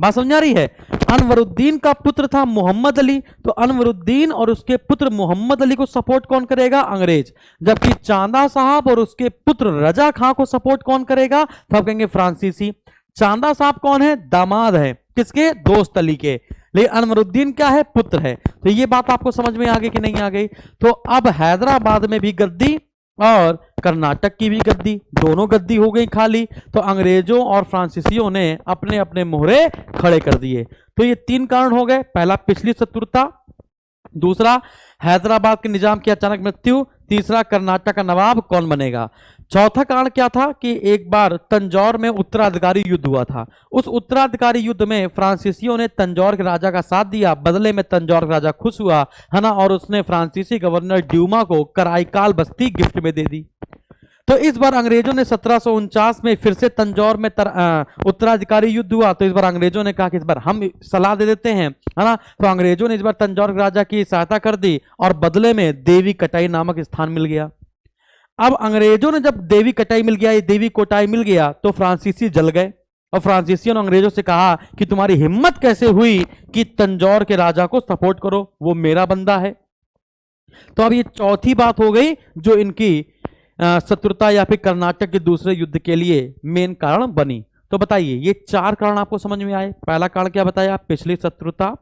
बात समझ आ रही है। अनवरुद्दीन का पुत्र था मोहम्मद अली, तो अनवरुद्दीन और उसके पुत्र मोहम्मद अली को सपोर्ट कौन करेगा, अंग्रेज। जबकि चांदा साहब और उसके पुत्र रजा खां को सपोर्ट कौन करेगा, तो आप कहेंगे फ्रांसीसी। चांदा साहब कौन है, दामाद है, किसके, दोस्त अली के। लेकिन अनवरुद्दीन क्या है, पुत्र है। तो ये बात आपको समझ में आ गई कि नहीं आ गई। तो अब हैदराबाद में भी गद्दी और कर्नाटक की भी गद्दी, दोनों गद्दी हो गई खाली। तो अंग्रेजों और फ्रांसीसियों ने अपने अपने मोहरे खड़े कर दिए। तो ये 3 कारण हो गए। पहला पिछली शत्रुता, दूसरा हैदराबाद के निजाम की अचानक मृत्यु, तीसरा कर्नाटक का नवाब कौन बनेगा। चौथा कारण क्या था कि एक बार तंजौर में उत्तराधिकारी युद्ध हुआ था। उस उत्तराधिकारी युद्ध में फ्रांसीसियों ने तंजौर के राजा का साथ दिया, बदले में तंजौर का राजा खुश हुआ, है ना, और उसने फ्रांसीसी गवर्नर ड्यूमा को कराईकाल बस्ती गिफ्ट में दे दी। तो इस बार अंग्रेजों ने 1749 में फिर से तंजौर में उत्तराधिकारी युद्ध हुआ। तो इस बार अंग्रेजों ने कहा कि इस बार हम सलाह दे देते हैं, है ना। तो अंग्रेजों ने इस बार तंजौर के राजा की सहायता कर दी, और बदले में देवी कटाई नामक स्थान मिल गया। अब अंग्रेजों ने जब देवी कटाई मिल गया, ये देवी कोटाई मिल गया, तो फ्रांसीसी जल गए, और फ्रांसीसियों ने अंग्रेजों से कहा कि तुम्हारी हिम्मत कैसे हुई कि तंजौर के राजा को सपोर्ट करो, वो मेरा बंदा है। तो अब ये चौथी बात हो गई जो इनकी शत्रुता या फिर कर्नाटक के दूसरे युद्ध के लिए मेन कारण बनी। तो बताइए ये 4 कारण आपको समझ में आए। पहला कारण क्या बताया, पिछली शत्रुता।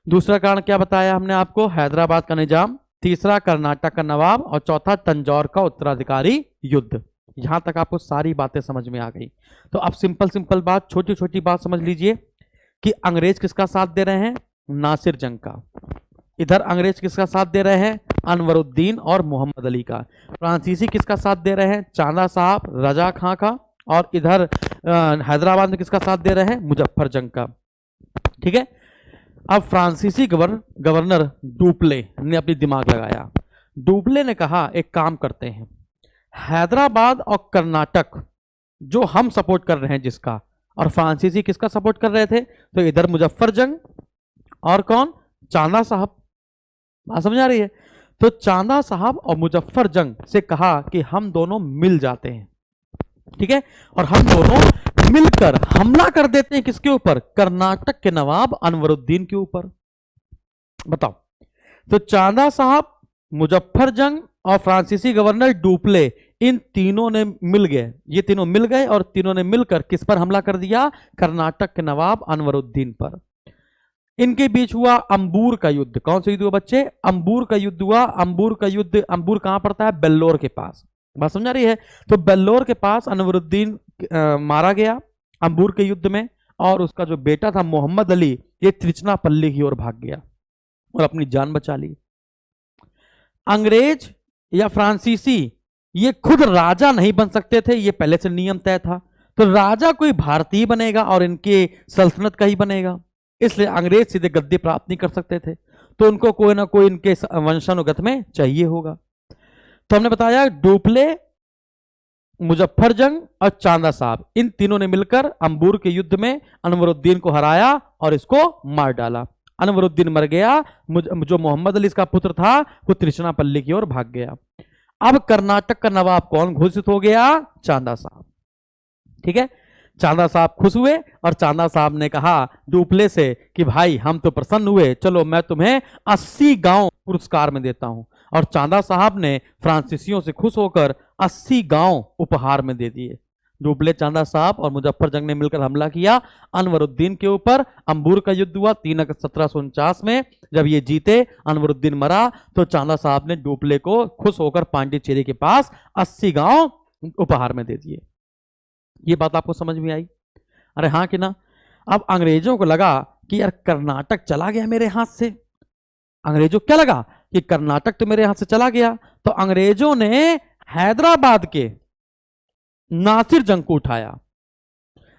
दूसरा कारण क्या बताया हमने आपको, हैदराबाद का निजाम। तीसरा कर्नाटक का नवाब, और चौथा तंजौर का उत्तराधिकारी युद्ध। यहां तक आपको सारी बातें समझ में आ गई। तो अब सिंपल बात, छोटी छोटी बात समझ लीजिए कि अंग्रेज किसका साथ दे रहे हैं, नासिर जंग का। इधर अंग्रेज किसका साथ दे रहे हैं, अनवरुद्दीन और मोहम्मद अली का। फ्रांसीसी किसका साथ दे रहे हैं, चांदा साहब, रजा खां का। और इधर हैदराबाद में किसका साथ दे रहे हैं, मुजफ्फर जंग का। ठीक है। अब फ्रांसीसी गवर्नर डुप्ले ने अपनी दिमाग लगाया। डुप्ले ने कहा एक काम करते हैं, हैदराबाद और कर्नाटक जो हम सपोर्ट कर रहे हैं जिसका, और फ्रांसीसी किसका सपोर्ट कर रहे थे, तो इधर मुजफ्फर जंग और कौन, चांदा साहब। बात समझ आ रही है? तो चांदा साहब और मुजफ्फर जंग से कहा कि हम दोनों मिल जाते हैं, ठीक है, और हम दोनों मिलकर हमला कर देते हैं किसके ऊपर, कर्नाटक के नवाब अनवरुद्दीन के ऊपर। बताओ, तो चांदा साहब, मुजफ्फर जंग और फ्रांसीसी गवर्नर डुप्ले, इन तीनों ने मिल गए, ये तीनों मिल गए और तीनों ने मिलकर किस पर हमला कर दिया, कर्नाटक के नवाब अनवरुद्दीन पर। इनके बीच हुआ अंबूर का युद्ध। कौन सा युद्ध हुआ बच्चे, अंबूर का युद्ध हुआ। अंबूर का युद्ध, अंबूर कहां पड़ता है, बेल्लोर के पास। बात समझ आ रही है? तो बेल्लोर के पास अनवरुद्दीन मारा गया अंबूर के युद्ध में, और उसका जो बेटा था मोहम्मद अली, ये त्रिचनापल्ली की ओर भाग गया और अपनी जान बचा ली। अंग्रेज या फ्रांसीसी ये खुद राजा नहीं बन सकते थे, ये पहले से नियम तय था। तो राजा कोई भारतीय बनेगा और इनके सल्तनत का ही बनेगा, इसलिए अंग्रेज सीधे गद्दी प्राप्त नहीं कर सकते थे, तो उनको कोई ना कोई इनके वंशानुगत में चाहिए होगा। तो हमने बताया डुप्ले, मुजफ्फर जंग और चांदा साहब, इन तीनों ने मिलकर अंबूर के युद्ध में अनवरुद्दीन को हराया और इसको मार डाला। अनवरुद्दीन मर गया, जो मोहम्मद अली का पुत्र था वो त्रिचनापल्ली की ओर भाग गया। अब कर्नाटक का नवाब कौन घोषित हो गया, चांदा साहब, ठीक है। चांदा साहब खुश हुए और चांदा साहब ने कहा डुप्ले से कि भाई हम तो प्रसन्न हुए, चलो मैं तुम्हें 80 गांव पुरस्कार में देता हूं। और चांदा साहब ने फ्रांसीसियों से खुश होकर 80 गांव उपहार में दे दिए। डुप्ले, चांदा साहब और मुजफ्फर जंग ने मिलकर हमला किया अनवरुद्दीन के ऊपर। अंबूर का युद्ध हुआ 3 अगस्त 1749 में। जब ये जीते, अनवरुद्दीन मरा, तो चांदा साहब ने डुप्ले को खुश होकर पांडिचेरी के पास 80 गांव उपहार में दे दिए। ये बात आपको समझ में आई? अरे हाँ कि ना? अब अंग्रेजों को लगा कि यार कर्नाटक चला गया मेरे हाथ से। अंग्रेजों को क्या लगा कि कर्नाटक तो मेरे हाथ से चला गया, तो अंग्रेजों ने हैदराबाद के नासिर जंग को उठाया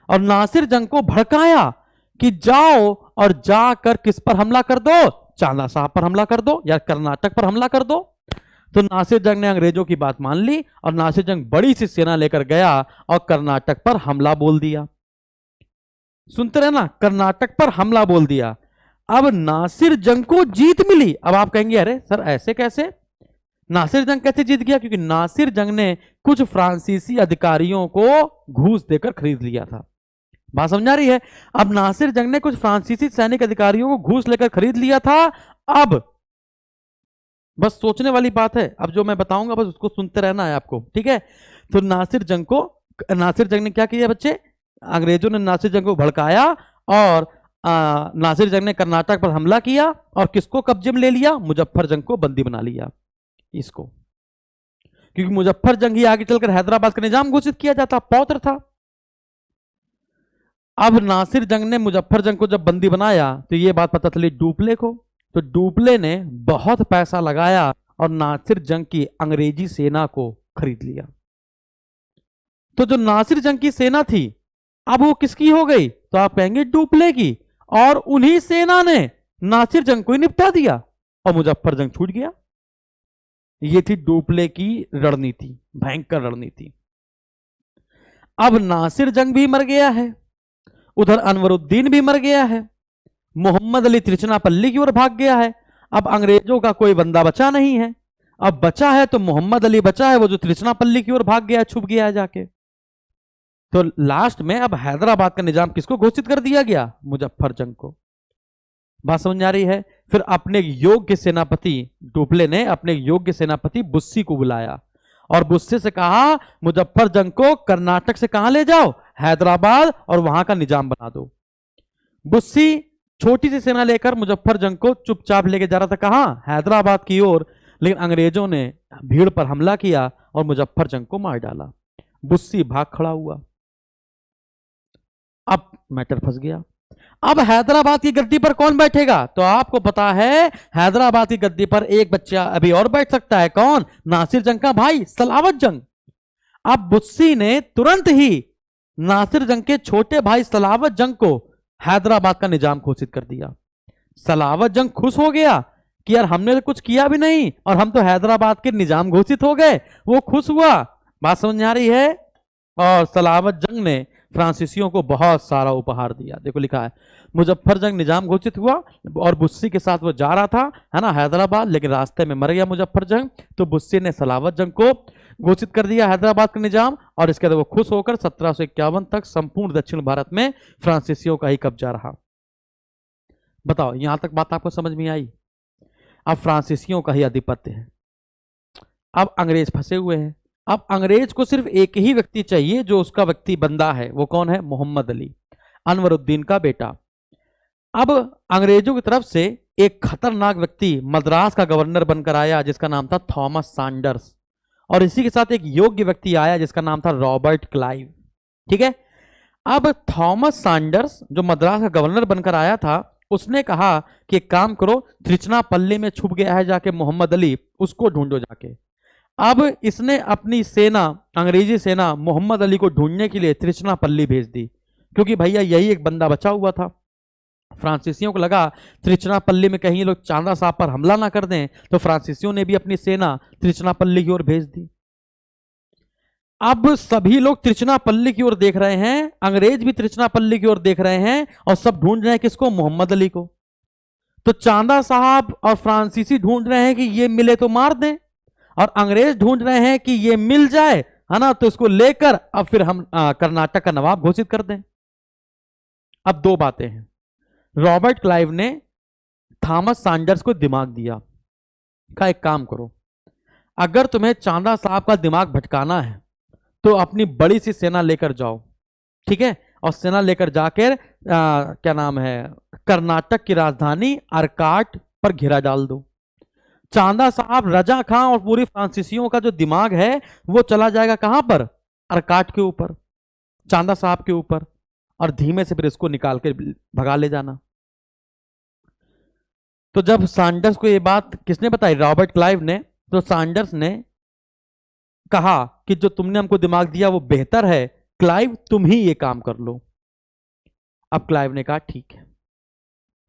और नासिर जंग को भड़काया कि जाओ और जाकर किस पर हमला कर दो, चांदा साहब पर हमला कर दो या कर्नाटक पर हमला कर दो। तो नासिर जंग ने अंग्रेजों की बात मान ली और नासिर जंग बड़ी सी सेना लेकर गया और कर्नाटक पर हमला बोल दिया। सुनते रहे ना, कर्नाटक पर हमला बोल दिया। अब नासिर जंग को जीत मिली। अब आप कहेंगे अरे सर ऐसे कैसे, नासिर जंग कैसे जीत गया? क्योंकि नासिर जंग ने कुछ फ्रांसीसी अधिकारियों को घूस देकर खरीद लिया था। बात समझ आ रही है? अब नासिर जंग ने कुछ फ्रांसीसी सैनिक अधिकारियों को घूस लेकर खरीद लिया था। अब बस सोचने वाली बात है, अब जो मैं बताऊंगा बस उसको सुनते रहना है आपको, ठीक है। तो नासिर जंग ने क्या किया बच्चे, अंग्रेजों ने नासिर जंग को भड़काया और नासिर जंग ने कर्नाटक पर हमला किया और किसको कब्जे में ले लिया, मुजफ्फर जंग को बंदी बना लिया इसको, क्योंकि मुजफ्फर जंग ही आगे चलकर हैदराबाद का निजाम घोषित किया जाता, पौत्र था। अब नासिर जंग ने मुजफ्फर जंग को जब बंदी बनाया तो यह बात पता चली डुप्ले को। तो डुप्ले ने बहुत पैसा लगाया और नासिर जंग की अंग्रेजी सेना को खरीद लिया। तो जो नासिर जंग की सेना थी अब वो किसकी हो गई, तो आप कहेंगे डुप्ले की, और उन्हीं सेना ने नासिर जंग को ही निपटा दिया और मुजफ्फर जंग छूट गया। ये थी डुप्ले की रणनीति, भयंकर रणनीति। अब नासिर जंग भी मर गया है, उधर अनवरुद्दीन भी मर गया है, मोहम्मद अली त्रिचनापल्ली की ओर भाग गया है। अब अंग्रेजों का कोई बंदा बचा नहीं है। अब बचा है तो मोहम्मद अली बचा है, वो जो त्रिचनापल्ली की ओर भाग गया, छुप गया है जाके। तो लास्ट में अब हैदराबाद का निजाम किसको घोषित कर दिया गया, मुजफ्फर जंग को। बात समझ आ रही है? फिर अपने योग्य सेनापति डुप्ले ने अपने योग्य सेनापति बुस्सी को बुलाया और बुस्सी से कहा मुजफ्फर जंग को कर्नाटक से कहां ले जाओ, हैदराबाद, और वहां का निजाम बना दो। बुस्सी छोटी सी सेना लेकर मुजफ्फर जंग को चुपचाप लेके जा रहा था, कहां, हैदराबाद की ओर। लेकिन अंग्रेजों ने भीड़ पर हमला किया और मुजफ्फर जंग को मार डाला। बुस्सी भाग खड़ा हुआ। अब मैटर फंस गया। अब हैदराबाद की गद्दी पर कौन बैठेगा, तो आपको पता है हैदराबाद की गद्दी पर एक बच्चा अभी और बैठ सकता है, कौन, नासिर जंग का भाई सलावत जंग। अब बुस्सी ने तुरंत ही नासिर जंग के छोटे भाई सलावत जंग को हैदराबाद का निजाम घोषित कर दिया। सलावत जंग खुश हो गया कि यार हमने तो कुछ किया भी नहीं और हम तो हैदराबाद के निजाम घोषित हो गए, वो खुश हुआ। बात समझ में आ रही है? और सलावत जंग ने फ्रांसीसियों को बहुत सारा उपहार दिया। देखो लिखा है, मुजफ्फर जंग निजाम घोषित हुआ और बुस्सी के साथ वो जा रहा था, है ना, हैदराबाद, लेकिन रास्ते में मर गया मुजफ्फर जंग। तो बुस्सी ने सलावत जंग को घोषित कर दिया हैदराबाद का निजाम, और इसके बाद वो खुश होकर 1751 तक संपूर्ण दक्षिण भारत में फ्रांसीसियों का ही कब्जा रहा। बताओ, यहां तक बात आपको समझ में आई? अब फ्रांसीसियों का ही आधिपत्य है। अब अंग्रेज फंसे हुए हैं। अब अंग्रेज को सिर्फ एक ही व्यक्ति चाहिए जो उसका व्यक्ति बंदा है। वो कौन है? मोहम्मद अली, अनवरुद्दीन का बेटा। अब अंग्रेजों की तरफ से एक खतरनाक व्यक्ति मद्रास का गवर्नर बनकर आया जिसका नाम था थॉमस सैंडर्स, और इसी के साथ एक योग्य व्यक्ति आया जिसका नाम था रॉबर्ट क्लाइव। ठीक है। अब थॉमस सैंडर्स जो मद्रास का गवर्नर बनकर आया था, उसने कहा कि एक काम करो, त्रिचनापल्ली में छुप गया है जाके मोहम्मद अली, उसको ढूंढो जाके। अब इसने अपनी सेना, अंग्रेजी सेना, मोहम्मद अली को ढूंढने के लिए त्रिचनापल्ली भेज दी, क्योंकि भैया यही एक बंदा बचा हुआ था। फ्रांसीसियों को लगा त्रिचनापल्ली में कहीं लोग चांदा साहब पर हमला ना कर दें, तो फ्रांसीसियों ने भी अपनी सेना त्रिचनापल्ली की ओर भेज दी। अब सभी लोग त्रिचनापल्ली की ओर देख रहे हैं, अंग्रेज भी त्रिचनापल्ली की ओर देख रहे हैं, और सब ढूंढ रहे हैं किसको? मोहम्मद अली को। तो चांदा साहब और फ्रांसीसी ढूंढ रहे हैं कि ये मिले तो मार दें, और अंग्रेज ढूंढ रहे हैं कि ये मिल जाए, है ना, तो इसको लेकर अब फिर हम कर्नाटक का नवाब घोषित कर दें। अब दो बातें हैं। रॉबर्ट क्लाइव ने थॉमस सैंडर्स को दिमाग दिया, का एक काम करो, अगर तुम्हें चांदा साहब का दिमाग भटकाना है तो अपनी बड़ी सी सेना लेकर जाओ, ठीक है, और सेना लेकर जाकर क्या नाम है, कर्नाटक की राजधानी अरकाट पर घेरा डाल दो। चांदा साहब, रजा खां और पूरी फ्रांसीसियों का जो दिमाग है वो चला जाएगा कहां पर? अरकाट के ऊपर, चांदा साहब के ऊपर, और धीमे से फिर इसको निकाल के भगा ले जाना। तो जब सैंडर्स को ये बात किसने बताई? रॉबर्ट क्लाइव ने। तो सैंडर्स ने कहा कि जो तुमने हमको दिमाग दिया वो बेहतर है, क्लाइव तुम ही ये काम कर लो। अब क्लाइव ने कहा ठीक है।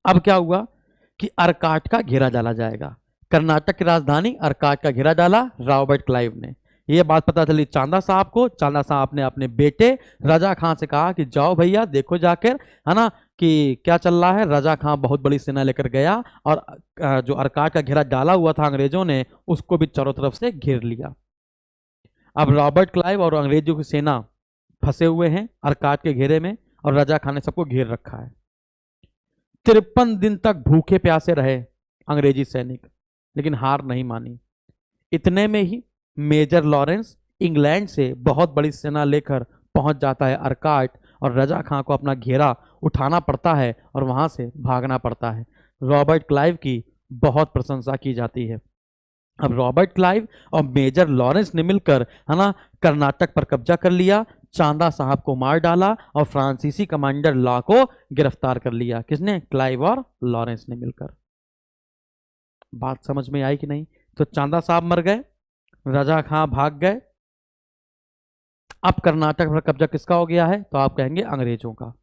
अब क्या हुआ कि अरकाट का घेरा डाला जाएगा, कर्नाटक की राजधानी अरकाट का घेरा डाला रॉबर्ट क्लाइव ने। यह बात पता चली चांदा साहब को। चांदा साहब ने अपने बेटे रजा खां से कहा कि जाओ भैया देखो जाकर, है ना, कि क्या चल रहा है। रजा खां बहुत बड़ी सेना लेकर गया और जो अरकाट का घेरा डाला हुआ था अंग्रेजों ने, उसको भी चारों तरफ से घेर लिया। अब रॉबर्ट क्लाइव और अंग्रेजों की सेना फंसे हुए हैं अरकाट के घेरे में, और रजा खान ने सबको घेर रखा है। 53 दिन तक भूखे प्यासे रहे अंग्रेजी सैनिक, लेकिन हार नहीं मानी। इतने में ही मेजर लॉरेंस इंग्लैंड से बहुत बड़ी सेना लेकर पहुंच जाता है अरकाट, और रजा खां को अपना घेरा उठाना पड़ता है और वहां से भागना पड़ता है। रॉबर्ट क्लाइव की बहुत प्रशंसा की जाती है। अब रॉबर्ट क्लाइव और मेजर लॉरेंस ने मिलकर, है ना, कर्नाटक पर कब्जा कर लिया, चांदा साहब को मार डाला और फ्रांसीसी कमांडर लॉ को गिरफ्तार कर लिया। किसने? क्लाइव और लॉरेंस ने मिलकर। बात समझ में आई कि नहीं? तो चांदा साहब मर गए, रजा खां भाग गए। अब कर्नाटक पर कब्जा किसका हो गया है? तो आप कहेंगे अंग्रेजों का।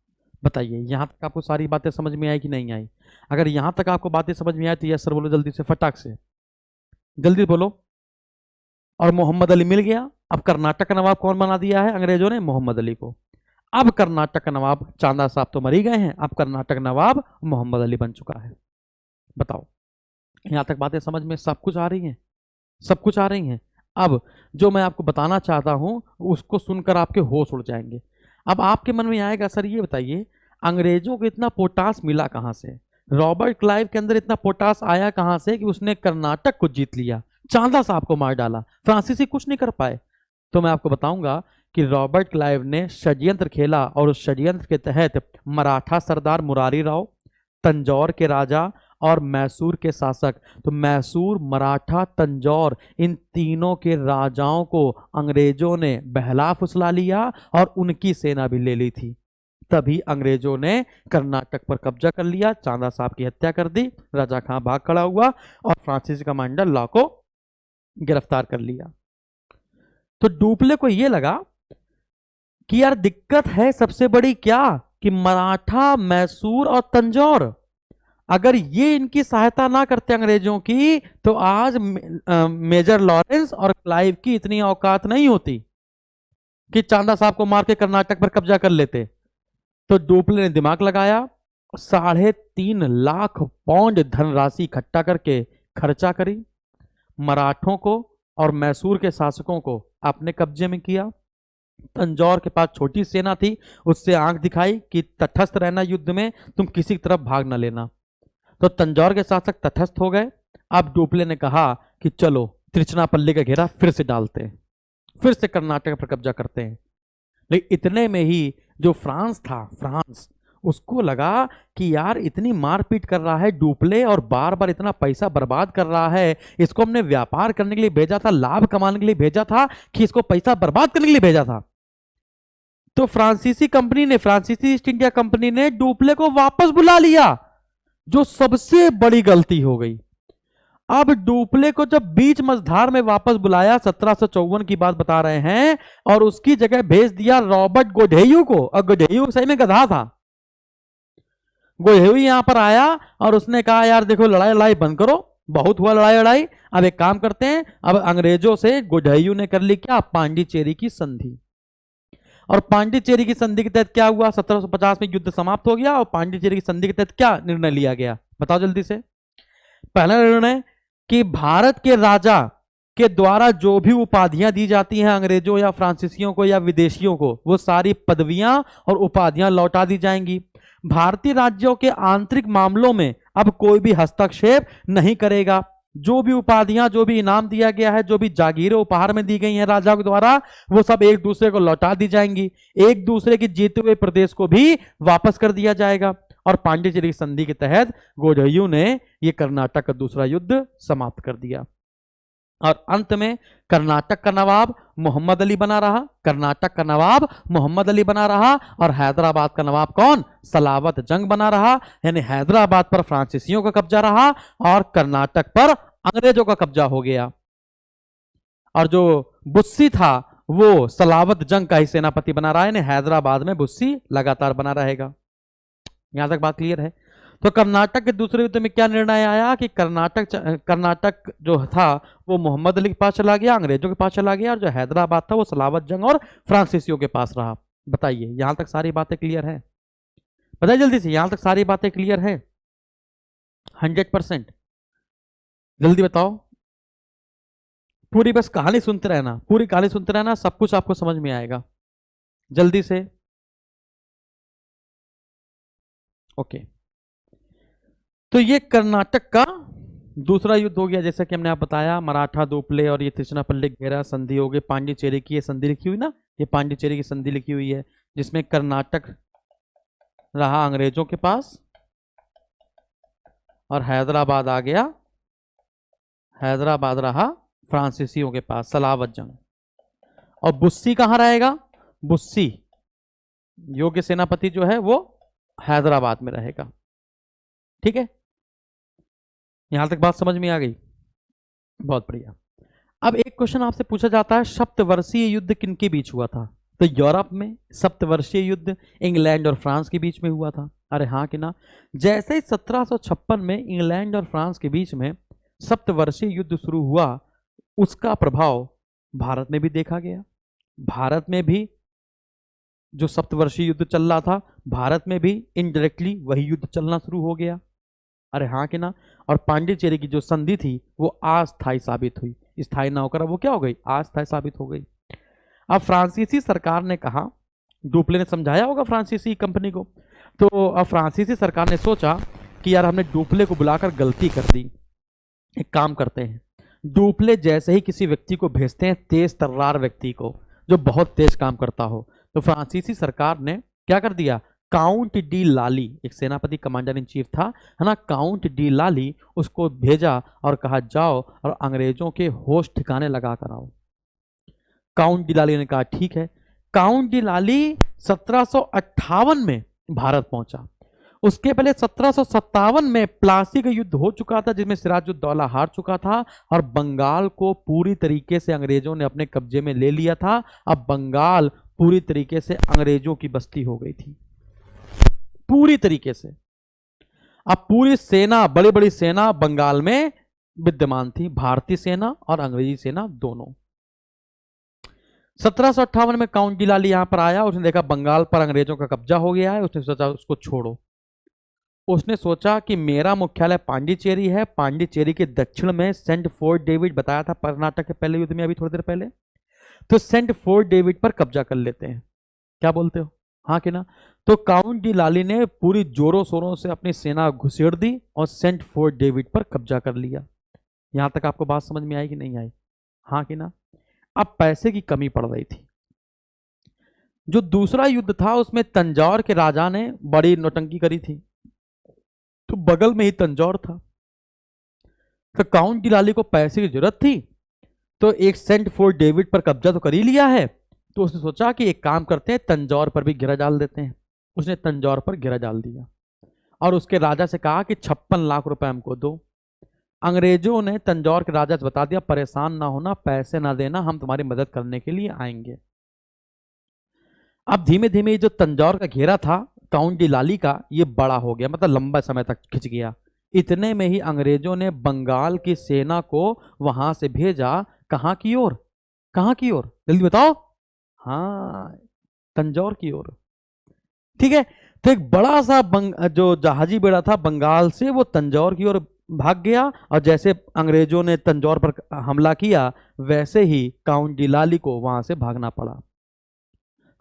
बताइए, यहां तक आपको सारी बातें समझ में आई कि नहीं आई? अगर यहां तक आपको बातें समझ में आई तो यस सर बोलो जल्दी से, फटाक से जल्दी बोलो। और मोहम्मद अली मिल गया। अब कर्नाटक का नवाब कौन बना दिया है अंग्रेजों ने? मोहम्मद अली को। अब कर्नाटक का नवाब, चांदा साहब तो मर ही गए हैं, अब कर्नाटक नवाब मोहम्मद अली बन चुका है। बताओ, यहां तक बातें समझ में सब कुछ आ रही हैं? सब कुछ आ रही हैं। अब जो मैं आपको बताना चाहता हूं उसको सुनकर आपके होश उड़ जाएंगे। अब आपके मन में आएगा सर ये बताइए, अंग्रेजों को इतना पोटास मिला कहां से? रॉबर्ट क्लाइव के अंदर इतना पोटास आया कहां से कि उसने कर्नाटक को जीत लिया, चांदा साहब को मार डाला, फ्रांसीसी कुछ नहीं कर पाए? तो मैं आपको बताऊंगा कि रॉबर्ट क्लाइव ने षड्यंत्र खेला, और उस षड्यंत्र के तहत मराठा सरदार मुरारी राव, तंजौर के राजा और मैसूर के शासक, तो मैसूर, मराठा, तंजौर, इन तीनों के राजाओं को अंग्रेजों ने बहला फुसला लिया और उनकी सेना भी ले ली थी। तभी अंग्रेजों ने कर्नाटक पर कब्जा कर लिया, चांदा साहब की हत्या कर दी, रजा खां भाग खड़ा हुआ और फ्रांसीसी कमांडर लॉ को गिरफ्तार कर लिया। तो डुप्ले को यह लगा कि यार दिक्कत है सबसे बड़ी क्या, कि मराठा, मैसूर और तंजौर, अगर ये इनकी सहायता ना करते अंग्रेजों की, तो आज मेजर लॉरेंस और क्लाइव की इतनी औकात नहीं होती कि चांदा साहब को मार के कर्नाटक पर कब्जा कर लेते। तो डुप्ले ने दिमाग लगाया, 3.5 लाख पाउंड धनराशि इकट्ठा करके खर्चा करी, मराठों को और मैसूर के शासकों को अपने कब्जे में किया। तंजौर के पास छोटी सेना थी, उससे आंख दिखाई कि तटस्थ रहना युद्ध में, तुम किसी तरफ भाग न लेना। तो तंजौर के शासक तटस्थ हो गए। अब डुप्ले ने कहा कि चलो त्रिचनापल्ली का घेरा फिर से डालते हैं, फिर से कर्नाटक पर कब्जा करते हैं। लेकिन इतने में ही जो फ्रांस था, फ्रांस उसको लगा कि यार इतनी मारपीट कर रहा है डुप्ले और बार बार इतना पैसा बर्बाद कर रहा है, इसको हमने व्यापार करने के लिए भेजा था, लाभ कमाने के लिए भेजा था, कि इसको पैसा बर्बाद करने के लिए भेजा था। तो फ्रांसीसी कंपनी ने, फ्रांसीसी ईस्ट इंडिया कंपनी ने डुप्ले को वापस बुला लिया, जो सबसे बड़ी गलती हो गई। अब डुप्ले को जब बीच मझधार में वापस बुलाया, 1754 की बात बता रहे हैं, और उसकी जगह भेज दिया रॉबर्ट गोडेयू को। और गोडेयू सही में गधा था। गोडेयू यहां पर आया और उसने कहा यार देखो लड़ाई लड़ाई बंद करो, बहुत हुआ लड़ाई लड़ाई, अब एक काम करते हैं। अब अंग्रेजों से गोडेयू ने कर ली क्या, पांडिचेरी की संधि। और पांडिचेरी की संधि के तहत क्या हुआ, 1750 में युद्ध समाप्त हो गया। और पांडिचेरी की संधि के तहत क्या निर्णय लिया गया, बताओ जल्दी से। पहला निर्णय कि भारत के राजा के द्वारा जो भी उपाधियां दी जाती हैं अंग्रेजों या फ्रांसीसियों को या विदेशियों को, वो सारी पदवियां और उपाधियां लौटा दी जाएंगी। भारतीय राज्यों के आंतरिक मामलों में अब कोई भी हस्तक्षेप नहीं करेगा। जो भी उपाधियां, जो भी इनाम दिया गया है, जो भी जागीरें उपहार में दी गई हैं राजाओं के द्वारा, वो सब एक दूसरे को लौटा दी जाएंगी। एक दूसरे के जीते हुए प्रदेश को भी वापस कर दिया जाएगा। और पांडिचेरी संधि के तहत गोडेयू ने यह कर्नाटक का दूसरा युद्ध समाप्त कर दिया। और अंत में कर्नाटक का नवाब मोहम्मद अली बना रहा, कर्नाटक का नवाब मोहम्मद अली बना रहा। और हैदराबाद का नवाब कौन, सलावत जंग बना रहा। यानी हैदराबाद पर फ्रांसीसियों का कब्जा रहा और कर्नाटक पर अंग्रेजों का कब्जा हो गया। और जो बुस्सी था वो सलावत जंग का ही सेनापति बना रहा है, यानी हैदराबाद में बुस्सी लगातार बना रहेगा। यहां तक बात क्लियर है। तो कर्नाटक के दूसरे युद्ध में क्या निर्णय आया कि कर्नाटक जो था वो मोहम्मद अली के पास चला गया, अंग्रेजों के पास चला गया। और जो हैदराबाद था वो सलावत जंग और फ्रांसीसियों के पास रहा। बताइए यहां तक सारी बातें क्लियर है, बताइए जल्दी से, यहां तक सारी बातें क्लियर है 100%? जल्दी बताओ। पूरी बस कहानी सुनते रहना, पूरी कहानी सुनते रहना, सब कुछ आपको समझ में आएगा। जल्दी से। ओके, तो ये कर्नाटक का दूसरा युद्ध हो गया। जैसा कि हमने आप बताया, मराठा डुप्ले और ये त्रिचनापल्ली घेरा संधि हो गई। पांडिचेरी की ये संधि लिखी हुई ना, ये पांडिचेरी की संधि लिखी हुई है, जिसमें कर्नाटक रहा अंग्रेजों के पास और हैदराबाद आ गया, हैदराबाद रहा फ्रांसीसियों के पास, सलावत जंग। और बुस्सी कहां रहेगा, बुस्सी योग्य सेनापति जो है वो हैदराबाद में रहेगा। ठीक है, यहां तक बात समझ में आ गई, बहुत बढ़िया। अब एक क्वेश्चन आपसे पूछा जाता है, सप्तवर्षीय युद्ध किनके बीच हुआ था? तो यूरोप में सप्तवर्षीय युद्ध इंग्लैंड और फ्रांस के बीच में हुआ था। अरे हाँ कि ना? जैसे ही 1756 में इंग्लैंड और फ्रांस के बीच में सप्तवर्षीय युद्ध शुरू हुआ, उसका प्रभाव भारत में भी देखा गया। भारत में भी जो सप्तवर्षीय युद्ध चल रहा था, भारत में भी इनडायरेक्टली वही युद्ध चलना शुरू हो गया। अरे हाँ कि ना? और पांडिचेरी की जो संधि थी वो अस्थायी साबित हुई, स्थायी ना होकर वो क्या हो गई, अस्थायी साबित हो गई। अब फ्रांसीसी सरकार ने कहा, डुप्ले ने समझाया होगा फ्रांसीसी कंपनी को, तो अब फ्रांसीसी सरकार ने सोचा कि यार हमने डुप्ले को बुलाकर गलती कर दी, एक काम करते हैं, डुप्ले जैसे ही किसी व्यक्ति को भेजते हैं, तेज तर्रार व्यक्ति को जो बहुत तेज काम करता हो। तो फ्रांसीसी सरकार ने क्या कर दिया, काउंट डी लाली, एक सेनापति कमांडर इन चीफ था, है ना, काउंट डी लाली, उसको भेजा और कहा जाओ और अंग्रेजों के होश ठिकाने लगा कर आओ। काउंट डी लाली ने कहा ठीक है। काउंट डी लाली 1758 में भारत पहुंचा। उसके पहले 1757 में प्लासी का युद्ध हो चुका था, जिसमें सिराजुद्दौला हार चुका था और बंगाल को पूरी तरीके से अंग्रेजों ने अपने कब्जे में ले लिया था। अब बंगाल पूरी तरीके से अंग्रेजों की बस्ती हो गई थी, पूरी तरीके से। अब पूरी सेना, बड़ी बड़ी सेना बंगाल में विद्यमान थी, भारतीय सेना और अंग्रेजी सेना दोनों। 1758 में काउंट जिलाली यहां पर आया, उसने देखा बंगाल पर अंग्रेजों का कब्जा हो गया है, उसने सोचा उसको छोड़ो। उसने सोचा कि मेरा मुख्यालय पांडिचेरी है, पांडिचेरी के दक्षिण में सेंट फोर्ट डेविड, बताया था कर्नाटक के पहले युद्ध में अभी थोड़ी देर पहले, तो सेंट फोर्ट डेविड पर कब्जा कर लेते हैं। क्या बोलते हो, हाँ कि ना? तो काउंट डी लाली ने पूरी जोरों शोरों से अपनी सेना घुसेड़ दी और सेंट फोर्ट डेविड पर कब्जा कर लिया। यहां तक आपको बात समझ में आई कि नहीं आई, हाँ कि ना? अब पैसे की कमी पड़ रही थी। जो दूसरा युद्ध था उसमें तंजौर के राजा ने बड़ी नौटंकी करी थी, तो बगल में ही तंजौर था, तो काउंट डिलाली को पैसे की जरूरत थी, तो एक सेंट फोर्ट डेविड पर कब्जा तो कर ही लिया है, तो उसने सोचा कि एक काम करते हैं, तंजौर पर भी घेरा डाल देते हैं। उसने तंजौर पर घेरा डाल दिया और उसके राजा से कहा कि 56 लाख रुपए हमको दो। अंग्रेजों ने तंजौर के राजा से बता दिया, परेशान ना होना, पैसे ना देना, हम तुम्हारी मदद करने के लिए आएंगे। अब धीमे धीमे जो तंजौर का घेरा था काउंट डिलाली का, ये बड़ा हो गया, मतलब लंबा समय तक खिंच गया। इतने में ही अंग्रेजों ने बंगाल की सेना को वहां से भेजा, कहां की ओर, कहां की ओर, जल्दी बताओ, हाँ, तंजौर की ओर। ठीक है, तो एक बड़ा सा जो जहाजी बेड़ा था बंगाल से, वो तंजौर की ओर भाग गया, और जैसे अंग्रेजों ने तंजौर पर हमला किया वैसे ही काउंट डिलाली को वहां से भागना पड़ा।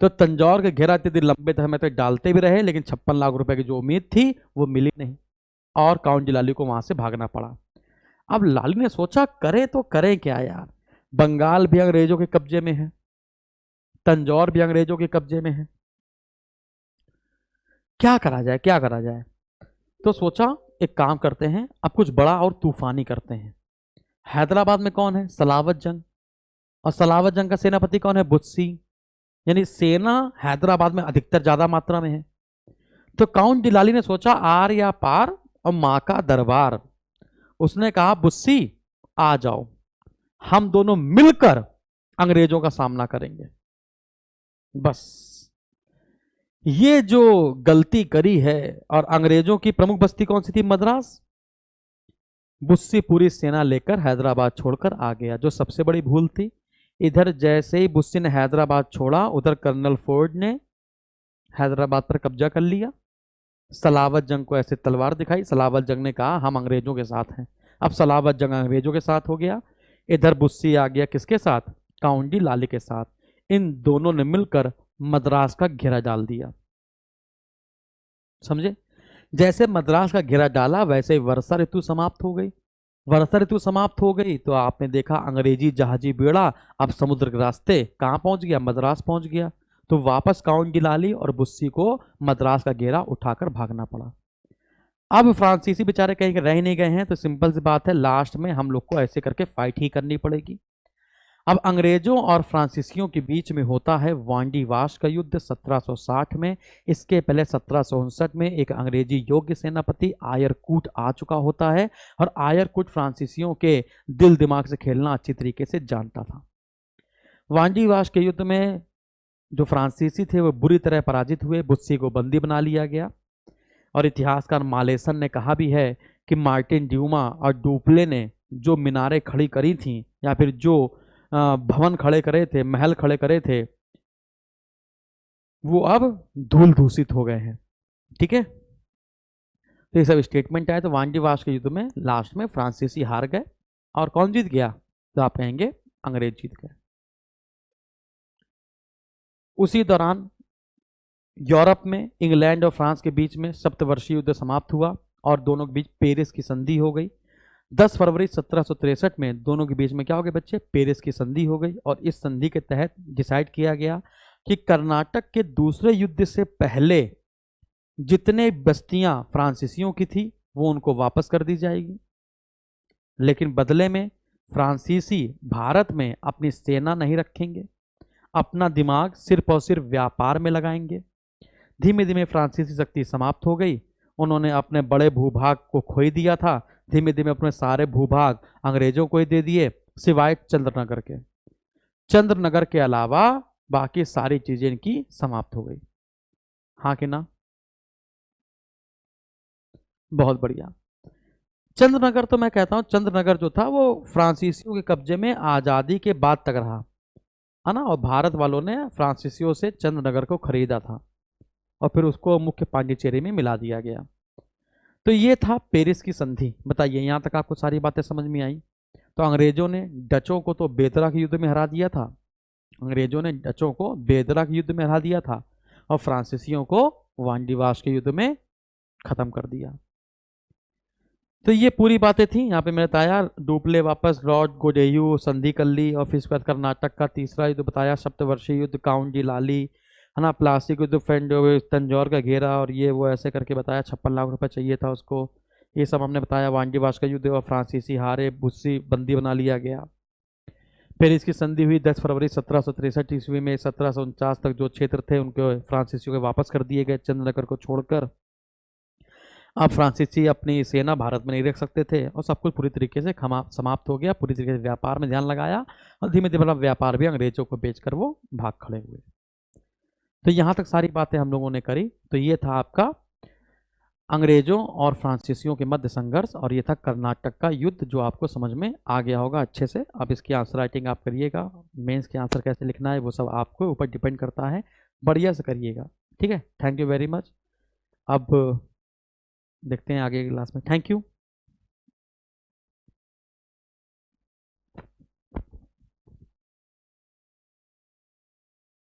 तो तंजौर के घेरा इतने लंबे समय तक डालते भी रहे, लेकिन 56 लाख रुपए की जो उम्मीद थी वो मिली नहीं, और काउंट डिलाली को वहां से भागना पड़ा। अब लाली ने सोचा करे तो करें क्या यार, बंगाल भी अंग्रेजों के कब्जे में है, तंजौर भी अंग्रेजों के कब्जे में है, क्या करा जाए, क्या करा जाए? तो सोचा एक काम करते हैं, अब कुछ बड़ा और तूफानी करते हैं। हैदराबाद में कौन है, सलावत जंग, और सलावत जंग का सेनापति कौन है, बुस्सी, यानी सेना हैदराबाद में अधिकतर ज्यादा मात्रा में है। तो काउंट डिलाली ने सोचा आर या पार और मां का दरबार। उसने कहा बुस्सी आ जाओ, हम दोनों मिलकर अंग्रेजों का सामना करेंगे। बस ये जो गलती करी है, और अंग्रेजों की प्रमुख बस्ती कौन सी थी, मद्रास। बुस्सी पूरी सेना लेकर हैदराबाद छोड़कर आ गया, जो सबसे बड़ी भूल थी। इधर जैसे ही बुस्सी ने हैदराबाद छोड़ा, उधर कर्नल फोर्ड ने हैदराबाद पर कब्जा कर लिया। सलावत जंग को ऐसे तलवार दिखाई, सलावत जंग ने कहा हम अंग्रेजों के साथ हैं। अब सलावत जंग अंग्रेजों के साथ हो गया, इधर बुस्सी आ गया किसके साथ, काउंट डिलाली के साथ। इन दोनों ने मिलकर मद्रास का घेरा डाल दिया। समझे? जैसे मद्रास का घेरा डाला वैसे ही वर्षा ऋतु समाप्त हो गई। वर्षा ऋतु समाप्त हो गई तो आपने देखा अंग्रेजी जहाजी बेड़ा अब समुद्र के रास्ते कहां पहुंच गया, मद्रास पहुंच गया। तो वापस काउंट डिलाली और बुस्सी को मद्रास का घेरा उठाकर भागना पड़ा। अब फ्रांसीसी बेचारे कहीं रह नहीं गए हैं, तो सिंपल सी बात है, लास्ट में हम लोग को ऐसे करके फाइट ही करनी पड़ेगी। अब अंग्रेजों और फ्रांसीसियों के बीच में होता है वांडीवाश का युद्ध 1760 में। इसके पहले 1759 में एक अंग्रेजी योग्य सेनापति आयरकूट आ चुका होता है, और आयरकूट फ्रांसीसियों के दिल दिमाग से खेलना अच्छी तरीके से जानता था। वांडीवाश के युद्ध में जो फ्रांसीसी थे वो बुरी तरह पराजित हुए, बुस्सी को बंदी बना लिया गया। और इतिहासकार मालेसन ने कहा भी है कि मार्टिन ड्यूमा और डुप्ले ने जो मीनारें खड़ी करी थी, या फिर जो भवन खड़े करे थे, महल खड़े करे थे, वो अब धूल दूषित हो गए हैं। ठीक है, तो ये सब स्टेटमेंट आए। तो वांडीवाश के युद्ध में लास्ट में फ्रांसीसी हार गए, और कौन जीत गया, तो आप कहेंगे अंग्रेज जीत गए। उसी दौरान यूरोप में इंग्लैंड और फ्रांस के बीच में सप्तवर्षीय युद्ध समाप्त हुआ, और दोनों के बीच पेरिस की संधि हो गई। 10 फरवरी 1763 में दोनों के बीच में क्या हो गया बच्चे, पेरिस की संधि हो गई। और इस संधि के तहत डिसाइड किया गया कि कर्नाटक के दूसरे युद्ध से पहले जितने बस्तियां फ्रांसीसियों की थी वो उनको वापस कर दी जाएगी, लेकिन बदले में फ्रांसीसी भारत में अपनी सेना नहीं रखेंगे, अपना दिमाग सिर्फ और सिर्फ व्यापार में लगाएंगे। धीमे धीमे फ्रांसीसी शक्ति समाप्त हो गई, उन्होंने अपने बड़े भूभाग को खो ही दिया था। धीमे धीमे अपने सारे भूभाग अंग्रेजों को ही दे दिए, सिवाय चंद्रनगर के। चंद्रनगर के अलावा बाकी सारी चीजें इनकी समाप्त हो गई, हाँ कि ना? बहुत बढ़िया। चंद्रनगर तो मैं कहता हूँ चंद्रनगर जो था वो फ्रांसीसियों के कब्जे में आज़ादी के बाद तक रहा, है ना, और भारत वालों ने फ्रांसीसियों से चंद्रनगर को खरीदा था और फिर उसको मुख्य पांडिचेरी में मिला दिया गया। तो ये था पेरिस की संधि। बताइए यहाँ तक आपको सारी बातें समझ में आई। तो अंग्रेजों ने डचों को तो बेदरा के युद्ध में हरा दिया था, अंग्रेजों ने डचों को बेदरा के युद्ध में हरा दिया था और फ्रांसीसियों को वांडीवाश के युद्ध में खत्म कर दिया। तो ये पूरी बातें थी। यहाँ पे मैंने बताया डुप्ले वापस लॉर्ड गोडेयू संधि कर ली, और फिर उसके बाद कर्नाटक का तीसरा युद्ध बताया, सप्तवर्षीय युद्ध, काउंट जी लाली, है ना, प्लासी युद्ध, तंजौर का घेरा, और ये वो ऐसे करके बताया, 56 लाख रुपए चाहिए था उसको, ये सब हमने बताया। वांडीवाश का युद्ध और फ्रांसीसी हारे, बुस्सी बंदी बना लिया गया। फिर इसकी संधि हुई 10 फरवरी 1763 ईस्वी में। 1749 तक जो क्षेत्र थे उनके फ्रांसीसियों के वापस कर दिए गए चंद्रनगर को छोड़कर। अब फ्रांसीसी अपनी सेना भारत में नहीं रख सकते थे और सब कुछ पूरी तरीके से समाप्त हो गया। पूरी तरीके से व्यापार में ध्यान लगाया और धीमे धीमे व्यापार भी अंग्रेजों को बेचकर वो भाग खड़े हुए। तो यहाँ तक सारी बातें हम लोगों ने करी। तो ये था आपका अंग्रेजों और फ्रांसीसियों के मध्य संघर्ष, और ये था कर्नाटक का युद्ध, जो आपको समझ में आ गया होगा अच्छे से। अब इसकी आंसर राइटिंग आप करिएगा, मेंस के आंसर कैसे लिखना है वो सब आपको ऊपर डिपेंड करता है, बढ़िया से करिएगा। ठीक है, थैंक यू वेरी मच। अब देखते हैं आगे की क्लास में। Thank you.